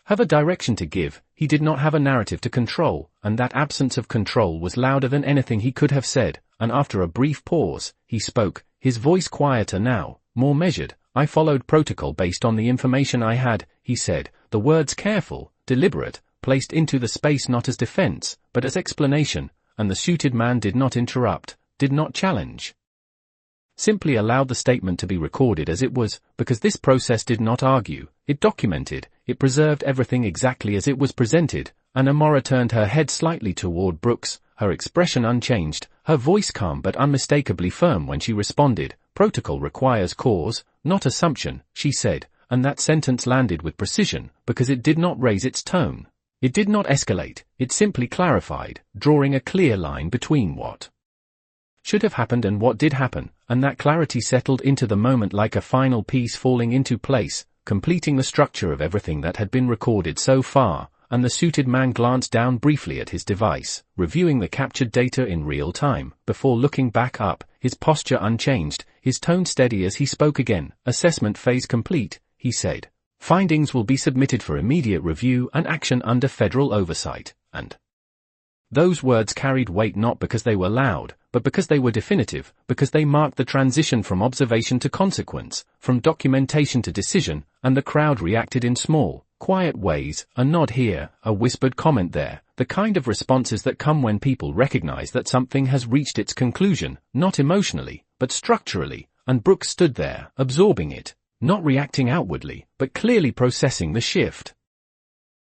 have a direction to give, he did not have a narrative to control, and that absence of control was louder than anything he could have said, and after a brief pause, he spoke, his voice quieter now, more measured. I followed protocol based on the information I had, he said, the words careful, deliberate, placed into the space not as defense, but as explanation, and the suited man did not interrupt, did not challenge. Simply allowed the statement to be recorded as it was, because this process did not argue, it documented, it preserved everything exactly as it was presented, and Amora turned her head slightly toward Brooks, her expression unchanged, her voice calm but unmistakably firm when she responded. Protocol requires cause, not assumption, she said, and that sentence landed with precision, because it did not raise its tone. It did not escalate, it simply clarified, drawing a clear line between what should have happened and what did happen, and that clarity settled into the moment like a final piece falling into place, completing the structure of everything that had been recorded so far, and the suited man glanced down briefly at his device, reviewing the captured data in real time, before looking back up, his posture unchanged, his tone steady as he spoke again. Assessment phase complete, he said. Findings will be submitted for immediate review and action under federal oversight, and those words carried weight not because they were loud, but because they were definitive, because they marked the transition from observation to consequence, from documentation to decision, and the crowd reacted in small, quiet ways, a nod here, a whispered comment there, the kind of responses that come when people recognize that something has reached its conclusion, not emotionally, but structurally, and Brooks stood there, absorbing it, not reacting outwardly, but clearly processing the shift.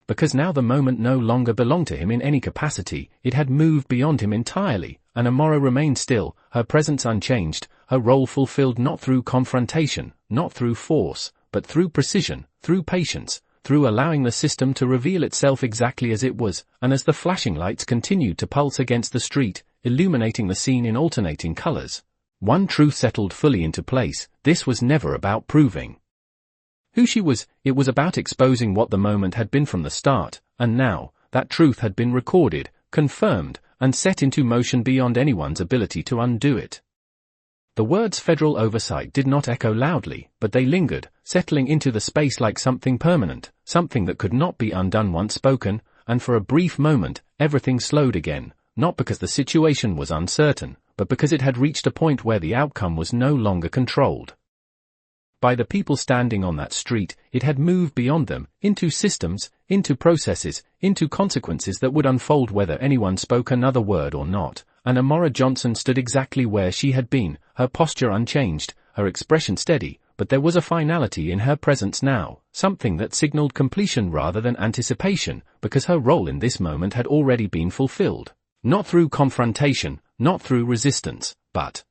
Because now the moment no longer belonged to him in any capacity, it had moved beyond him entirely, and Amora remained still, her presence unchanged, her role fulfilled not through confrontation, not through force, but through precision, through patience, through allowing the system to reveal itself exactly as it was, and as the flashing lights continued to pulse against the street, illuminating the scene in alternating colors, one truth settled fully into place: this was never about proving who she was, it was about exposing what the moment had been from the start, and now, that truth had been recorded, confirmed, and set into motion beyond anyone's ability to undo it. The words federal oversight did not echo loudly, but they lingered, settling into the space like something permanent, something that could not be undone once spoken, and for a brief moment, everything slowed again, not because the situation was uncertain, but because it had reached a point where the outcome was no longer controlled by the people standing on that street. It had moved beyond them, into systems, into processes, into consequences that would unfold whether anyone spoke another word or not, and Amora Johnson stood exactly where she had been, her posture unchanged, her expression steady, but there was a finality in her presence now, something that signaled completion rather than anticipation, because her role in this moment had already been fulfilled. Not through confrontation, not through resistance, but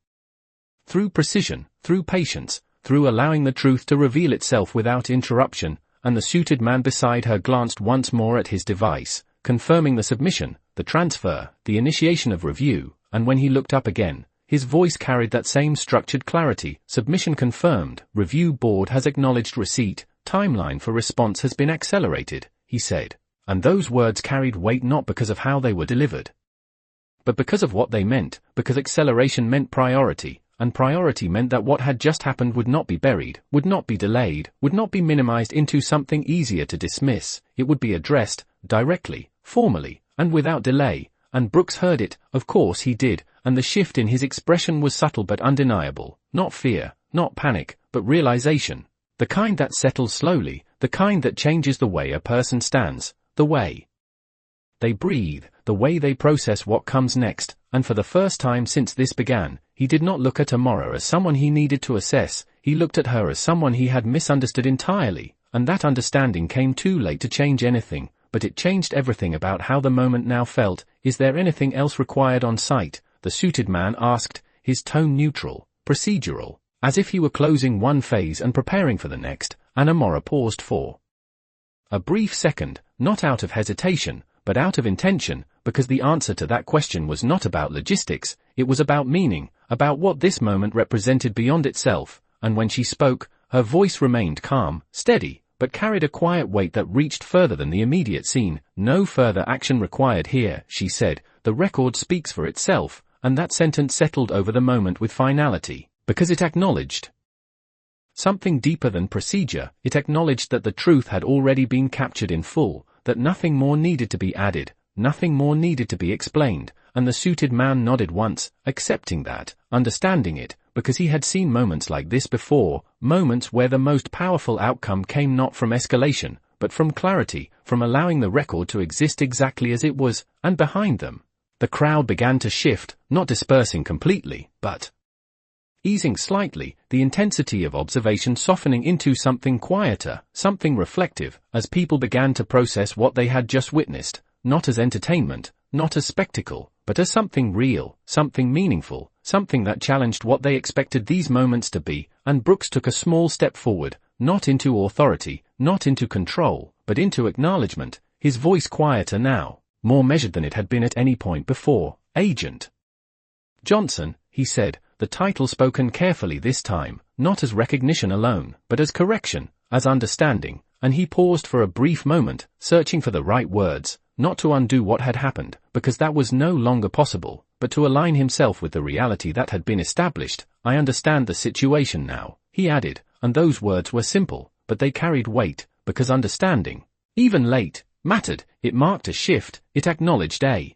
through precision, through patience, through allowing the truth to reveal itself without interruption, and the suited man beside her glanced once more at his device, confirming the submission, the transfer, the initiation of review, and when he looked up again, his voice carried that same structured clarity: submission confirmed, review board has acknowledged receipt, timeline for response has been accelerated, he said, and those words carried weight not because of how they were delivered, but because of what they meant, because acceleration meant priority, and priority meant that what had just happened would not be buried, would not be delayed, would not be minimized into something easier to dismiss. It would be addressed, directly, formally, and without delay, and Brooks heard it, of course he did, and the shift in his expression was subtle but undeniable, not fear, not panic, but realization, the kind that settles slowly, the kind that changes the way a person stands, the way they breathe, the way they process what comes next, and for the first time since this began, he did not look at Amora as someone he needed to assess, he looked at her as someone he had misunderstood entirely, and that understanding came too late to change anything, but it changed everything about how the moment now felt. Is there anything else required on site? The suited man asked, his tone neutral, procedural, as if he were closing one phase and preparing for the next, and Amora paused for a brief second, not out of hesitation, but out of intention, because the answer to that question was not about logistics, it was about meaning, about what this moment represented beyond itself, and when she spoke, her voice remained calm, steady, but carried a quiet weight that reached further than the immediate scene. No further action required here, she said, the record speaks for itself, and that sentence settled over the moment with finality, because it acknowledged something deeper than procedure. It acknowledged that the truth had already been captured in full, that nothing more needed to be added, nothing more needed to be explained, and the suited man nodded once, accepting that, understanding it, because he had seen moments like this before, moments where the most powerful outcome came not from escalation, but from clarity, from allowing the record to exist exactly as it was, and behind them, the crowd began to shift, not dispersing completely, but easing slightly, the intensity of observation softening into something quieter, something reflective, as people began to process what they had just witnessed, not as entertainment, not as spectacle, but as something real, something meaningful, something that challenged what they expected these moments to be, and Brooks took a small step forward, not into authority, not into control, but into acknowledgement, his voice quieter now, more measured than it had been at any point before. Agent. Johnson, he said, the title spoken carefully this time, not as recognition alone, but as correction, as understanding, and he paused for a brief moment, searching for the right words, not to undo what had happened, because that was no longer possible, but to align himself with the reality that had been established. I understand the situation now, he added, and those words were simple, but they carried weight, because understanding, even late, mattered. It marked a shift, it acknowledged a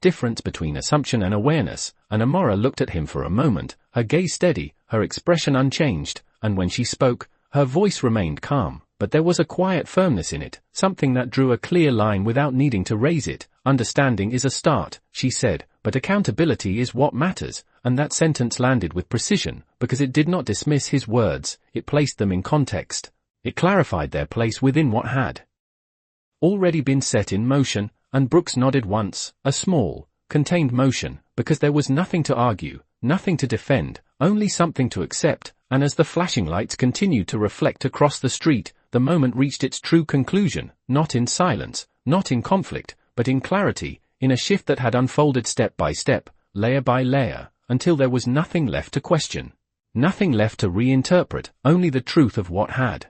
difference between assumption and awareness, and Amora looked at him for a moment, her gaze steady, her expression unchanged, and when she spoke, her voice remained calm, but there was a quiet firmness in it, something that drew a clear line without needing to raise it. Understanding is a start, she said, but accountability is what matters, and that sentence landed with precision, because it did not dismiss his words, it placed them in context. It clarified their place within what had already been set in motion, and Brooks nodded once, a small, contained motion, because there was nothing to argue, nothing to defend, only something to accept, and as the flashing lights continued to reflect across the street, the moment reached its true conclusion, not in silence, not in conflict, but in clarity, in a shift that had unfolded step by step, layer by layer, until there was nothing left to question. Nothing left to reinterpret, only the truth of what had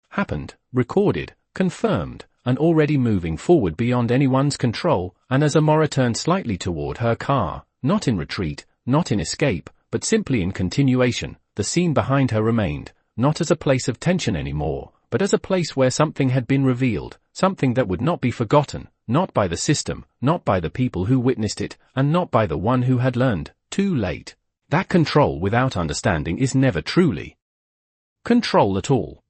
happened, recorded, confirmed, and already moving forward beyond anyone's control. And as Amora turned slightly toward her car, not in retreat, not in escape, but simply in continuation, the scene behind her remained, not as a place of tension anymore, but as a place where something had been revealed, something that would not be forgotten, not by the system, not by the people who witnessed it, and not by the one who had learned, too late, that control without understanding is never truly control at all.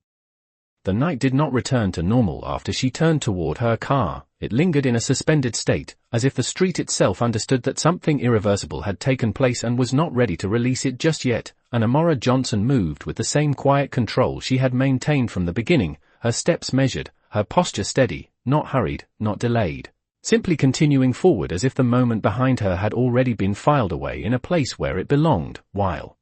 The night did not return to normal after she turned toward her car. It lingered in a suspended state, as if the street itself understood that something irreversible had taken place and was not ready to release it just yet. And Amora Johnson moved with the same quiet control she had maintained from the beginning, her steps measured, her posture steady, not hurried, not delayed, simply continuing forward as if the moment behind her had already been filed away in a place where it belonged, while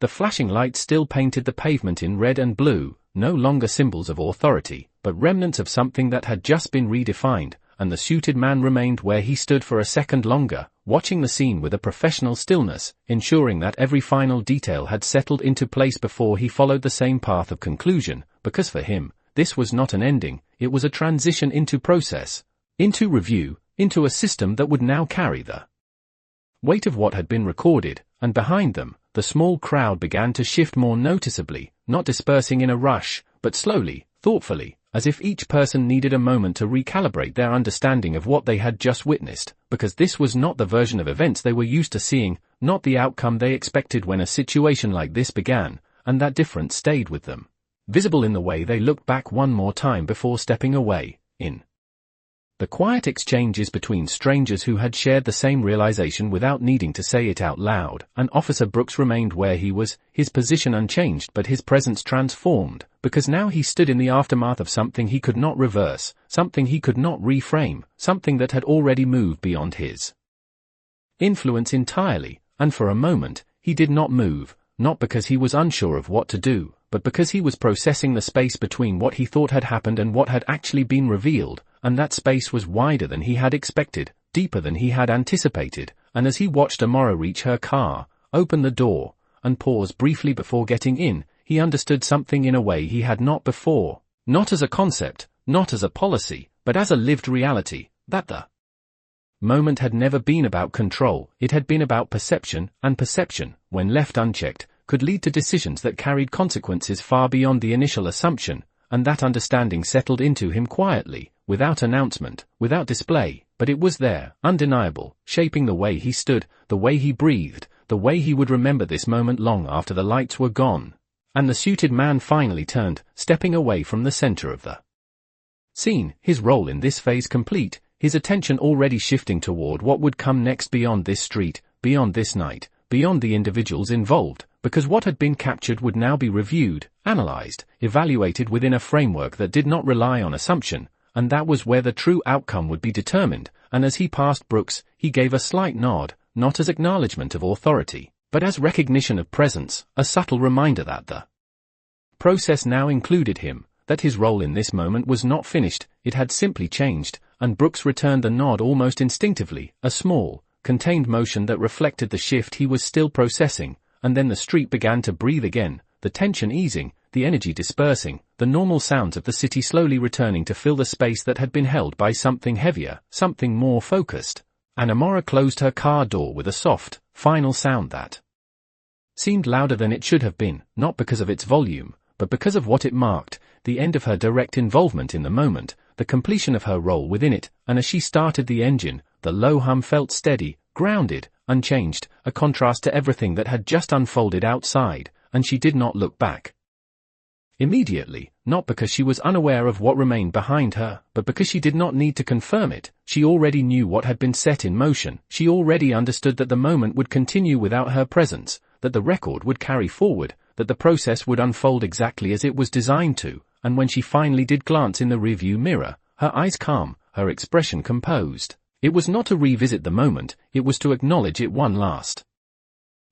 the flashing lights still painted the pavement in red and blue, no longer symbols of authority, but remnants of something that had just been redefined, and the suited man remained where he stood for a second longer, watching the scene with a professional stillness, ensuring that every final detail had settled into place before he followed the same path of conclusion, because for him, this was not an ending, it was a transition into process, into review, into a system that would now carry the weight of what had been recorded, and behind them, the small crowd began to shift more noticeably, not dispersing in a rush, but slowly, thoughtfully, as if each person needed a moment to recalibrate their understanding of what they had just witnessed, because this was not the version of events they were used to seeing, not the outcome they expected when a situation like this began, and that difference stayed with them, visible in the way they looked back one more time before stepping away, in the quiet exchanges between strangers who had shared the same realization without needing to say it out loud. And Officer Brooks remained where he was, his position unchanged but his presence transformed, because now he stood in the aftermath of something he could not reverse, something he could not reframe, something that had already moved beyond his influence entirely, and for a moment, he did not move, not because he was unsure of what to do, but because he was processing the space between what he thought had happened and what had actually been revealed. And that space was wider than he had expected, deeper than he had anticipated, and as he watched Amora reach her car, open the door, and pause briefly before getting in, he understood something in a way he had not before, not as a concept, not as a policy, but as a lived reality, that the moment had never been about control, it had been about perception, and perception, when left unchecked, could lead to decisions that carried consequences far beyond the initial assumption, and that understanding settled into him quietly, without announcement, without display, but it was there, undeniable, shaping the way he stood, the way he breathed, the way he would remember this moment long after the lights were gone. And the suited man finally turned, stepping away from the center of the scene, his role in this phase complete, his attention already shifting toward what would come next beyond this street, beyond this night, beyond the individuals involved, because what had been captured would now be reviewed, analyzed, evaluated within a framework that did not rely on assumption, and that was where the true outcome would be determined. And as he passed Brooks, he gave a slight nod, not as acknowledgement of authority, but as recognition of presence, a subtle reminder that the process now included him, that his role in this moment was not finished, it had simply changed. And Brooks returned the nod almost instinctively, a small, contained motion that reflected the shift he was still processing, and then the street began to breathe again, the tension easing, the energy dispersing, the normal sounds of the city slowly returning to fill the space that had been held by something heavier, something more focused. And Amora closed her car door with a soft, final sound that seemed louder than it should have been, not because of its volume, but because of what it marked, the end of her direct involvement in the moment, the completion of her role within it, and as she started the engine, the low hum felt steady, grounded, unchanged, a contrast to everything that had just unfolded outside, and she did not look back. Immediately, not because she was unaware of what remained behind her, but because she did not need to confirm it. She already knew what had been set in motion, she already understood that the moment would continue without her presence, that the record would carry forward, that the process would unfold exactly as it was designed to, and when she finally did glance in the rearview mirror, her eyes calm, her expression composed, it was not to revisit the moment, it was to acknowledge it one last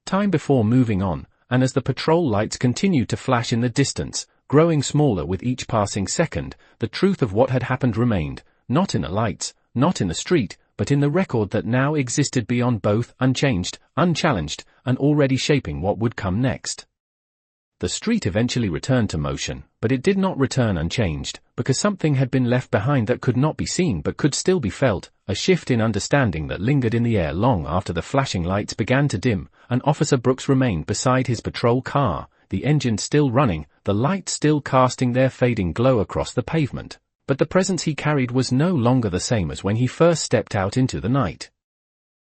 time before moving on, and as the patrol lights continued to flash in the distance, growing smaller with each passing second, the truth of what had happened remained, not in the lights, not in the street, but in the record that now existed beyond both, unchanged, unchallenged, and already shaping what would come next. The street eventually returned to motion, but it did not return unchanged, because something had been left behind that could not be seen but could still be felt, a shift in understanding that lingered in the air long after the flashing lights began to dim, and Officer Brooks remained beside his patrol car, the engine still running, the lights still casting their fading glow across the pavement, but the presence he carried was no longer the same as when he first stepped out into the night.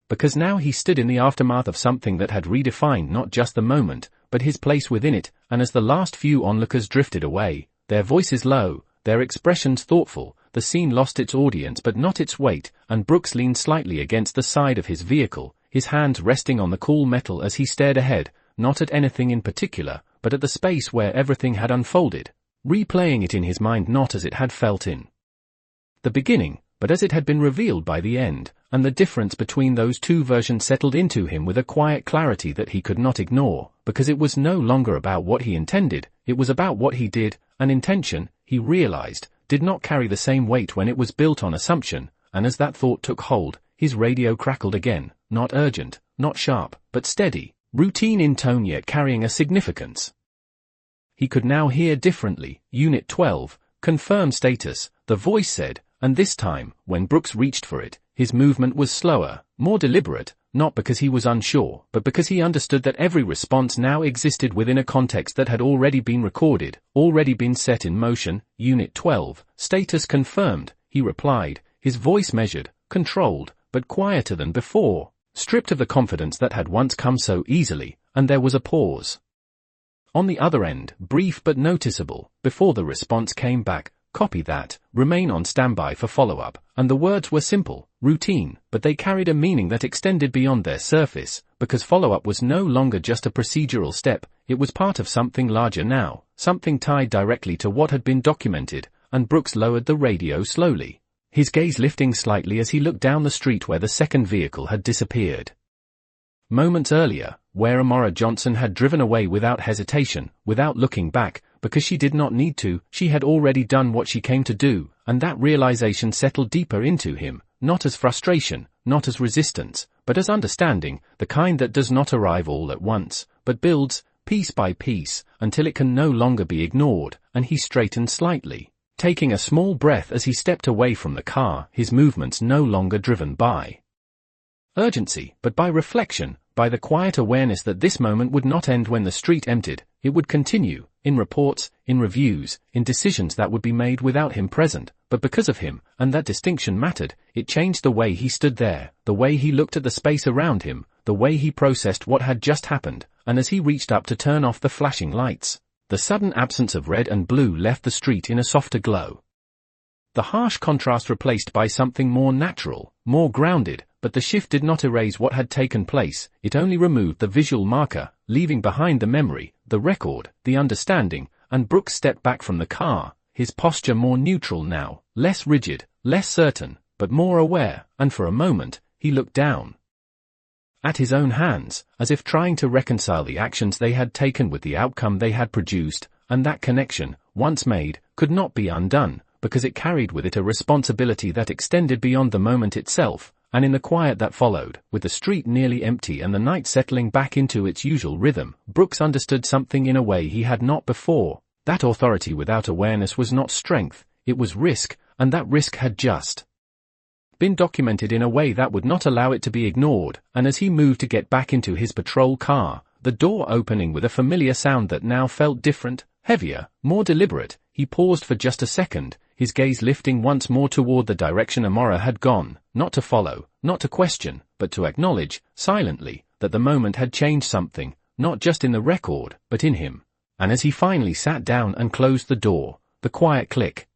Because now he stood in the aftermath of something that had redefined not just the moment, but his place within it, and as the last few onlookers drifted away, their voices low, their expressions thoughtful, the scene lost its audience but not its weight, and Brooks leaned slightly against the side of his vehicle, his hands resting on the cool metal as he stared ahead, not at anything in particular, but at the space where everything had unfolded, replaying it in his mind not as it had felt in the beginning, but as it had been revealed by the end, and the difference between those two versions settled into him with a quiet clarity that he could not ignore, because it was no longer about what he intended, it was about what he did, and intention, he realized, did not carry the same weight when it was built on assumption, and as that thought took hold, his radio crackled again, not urgent, not sharp, but steady, routine in tone yet carrying a significance. He could now hear differently, Unit 12, confirm status, the voice said, and this time, when Brooks reached for it, his movement was slower, more deliberate, not because he was unsure, but because he understood that every response now existed within a context that had already been recorded, already been set in motion. Unit 12, status confirmed, he replied, his voice measured, controlled, but quieter than before, stripped of the confidence that had once come so easily, and there was a pause. On the other end, brief but noticeable, before the response came back, copy that, remain on standby for follow-up, and the words were simple, routine, but they carried a meaning that extended beyond their surface, because follow-up was no longer just a procedural step, it was part of something larger now, something tied directly to what had been documented, and Brooks lowered the radio slowly, his gaze lifting slightly as he looked down the street where the second vehicle had disappeared. Moments earlier, where Amora Johnson had driven away without hesitation, without looking back, because she did not need to, she had already done what she came to do, and that realization settled deeper into him, not as frustration, not as resistance, but as understanding, the kind that does not arrive all at once, but builds, piece by piece, until it can no longer be ignored, and he straightened slightly, taking a small breath as he stepped away from the car, his movements no longer driven by urgency, but by reflection, by the quiet awareness that this moment would not end when the street emptied, it would continue, in reports, in reviews, in decisions that would be made without him present, but because of him, and that distinction mattered, it changed the way he stood there, the way he looked at the space around him, the way he processed what had just happened, and as he reached up to turn off the flashing lights, the sudden absence of red and blue left the street in a softer glow. The harsh contrast replaced by something more natural, more grounded, but the shift did not erase what had taken place, it only removed the visual marker, leaving behind the memory, the record, the understanding, and Brooks stepped back from the car, his posture more neutral now, less rigid, less certain, but more aware, and for a moment, he looked down at his own hands, as if trying to reconcile the actions they had taken with the outcome they had produced, and that connection, once made, could not be undone, because it carried with it a responsibility that extended beyond the moment itself, and in the quiet that followed, with the street nearly empty and the night settling back into its usual rhythm, Brooks understood something in a way he had not before. That authority without awareness was not strength, it was risk, and that risk had just been documented in a way that would not allow it to be ignored, and as he moved to get back into his patrol car, the door opening with a familiar sound that now felt different, heavier, more deliberate, he paused for just a second, his gaze lifting once more toward the direction Amora had gone, not to follow, not to question, but to acknowledge, silently, that the moment had changed something, not just in the record, but in him. And as he finally sat down and closed the door, the quiet click,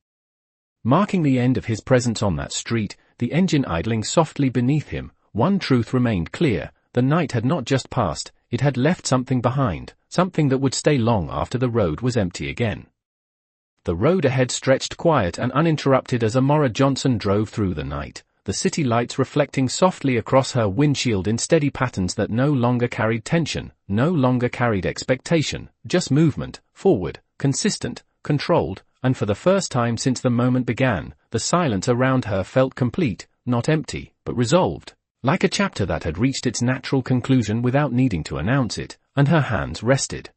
marking the end of his presence on that street, the engine idling softly beneath him, one truth remained clear, the night had not just passed, it had left something behind, something that would stay long after the road was empty again. The road ahead stretched quiet and uninterrupted as Amora Johnson drove through the night, the city lights reflecting softly across her windshield in steady patterns that no longer carried tension, no longer carried expectation, just movement, forward, consistent, controlled, and for the first time since the moment began, the silence around her felt complete, not empty, but resolved, like a chapter that had reached its natural conclusion without needing to announce it, and her hands rested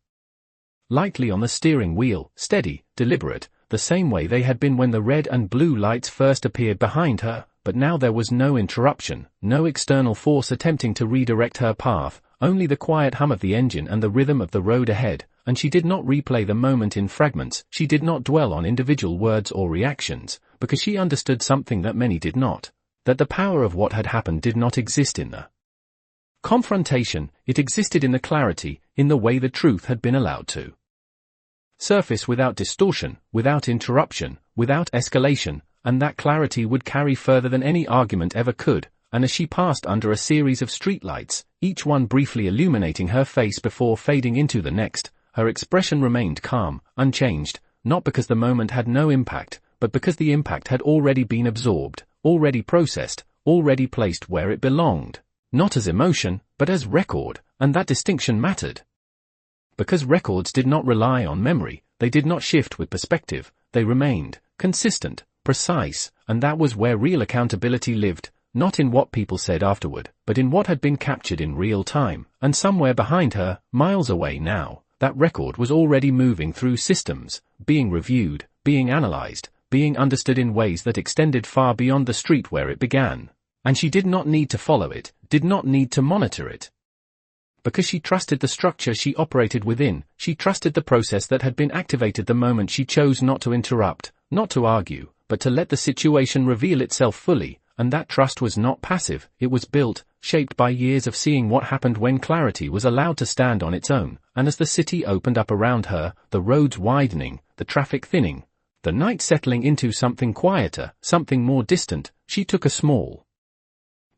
lightly on the steering wheel, steady, deliberate, the same way they had been when the red and blue lights first appeared behind her, but now there was no interruption, no external force attempting to redirect her path, only the quiet hum of the engine and the rhythm of the road ahead, and she did not replay the moment in fragments, she did not dwell on individual words or reactions, because she understood something that many did not, that the power of what had happened did not exist in the confrontation, it existed in the clarity, in the way the truth had been allowed to surface without distortion, without interruption, without escalation, and that clarity would carry further than any argument ever could, and as she passed under a series of streetlights, each one briefly illuminating her face before fading into the next, her expression remained calm, unchanged, not because the moment had no impact, but because the impact had already been absorbed, already processed, already placed where it belonged. Not as emotion, but as record, and that distinction mattered. Because records did not rely on memory, they did not shift with perspective, they remained consistent, precise, and that was where real accountability lived, not in what people said afterward, but in what had been captured in real time, and somewhere behind her, miles away now, that record was already moving through systems, being reviewed, being analyzed, being understood in ways that extended far beyond the street where it began. And she did not need to follow it, did not need to monitor it. Because she trusted the structure she operated within, she trusted the process that had been activated the moment she chose not to interrupt, not to argue, but to let the situation reveal itself fully, and that trust was not passive, it was built, shaped by years of seeing what happened when clarity was allowed to stand on its own, and as the city opened up around her, the roads widening, the traffic thinning, the night settling into something quieter, something more distant, she took a small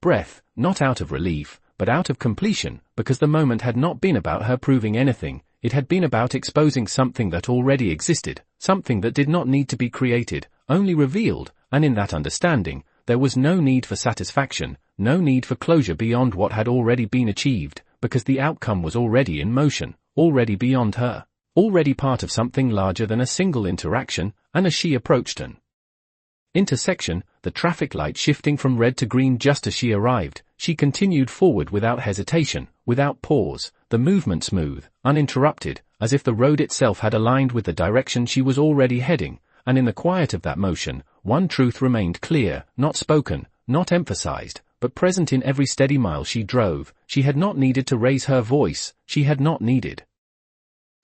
breath, not out of relief, but out of completion, because the moment had not been about her proving anything, it had been about exposing something that already existed, something that did not need to be created, only revealed, and in that understanding, there was no need for satisfaction, no need for closure beyond what had already been achieved, because the outcome was already in motion, already beyond her, already part of something larger than a single interaction, and as she approached an intersection, the traffic light shifting from red to green just as she arrived, she continued forward without hesitation, without pause, the movement smooth, uninterrupted, as if the road itself had aligned with the direction she was already heading, and in the quiet of that motion, one truth remained clear, not spoken, not emphasized, but present in every steady mile she drove. She had not needed to raise her voice, she had not needed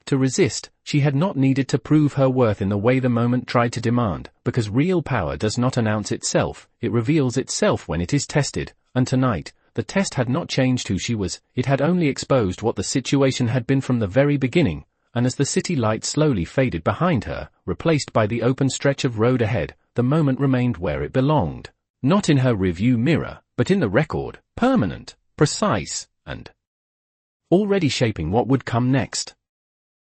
to resist, she had not needed to prove her worth in the way the moment tried to demand, because real power does not announce itself, it reveals itself when it is tested, and tonight, the test had not changed who she was, it had only exposed what the situation had been from the very beginning, and as the city light slowly faded behind her, replaced by the open stretch of road ahead, the moment remained where it belonged, not in her review mirror, but in the record, permanent, precise, and already shaping what would come next.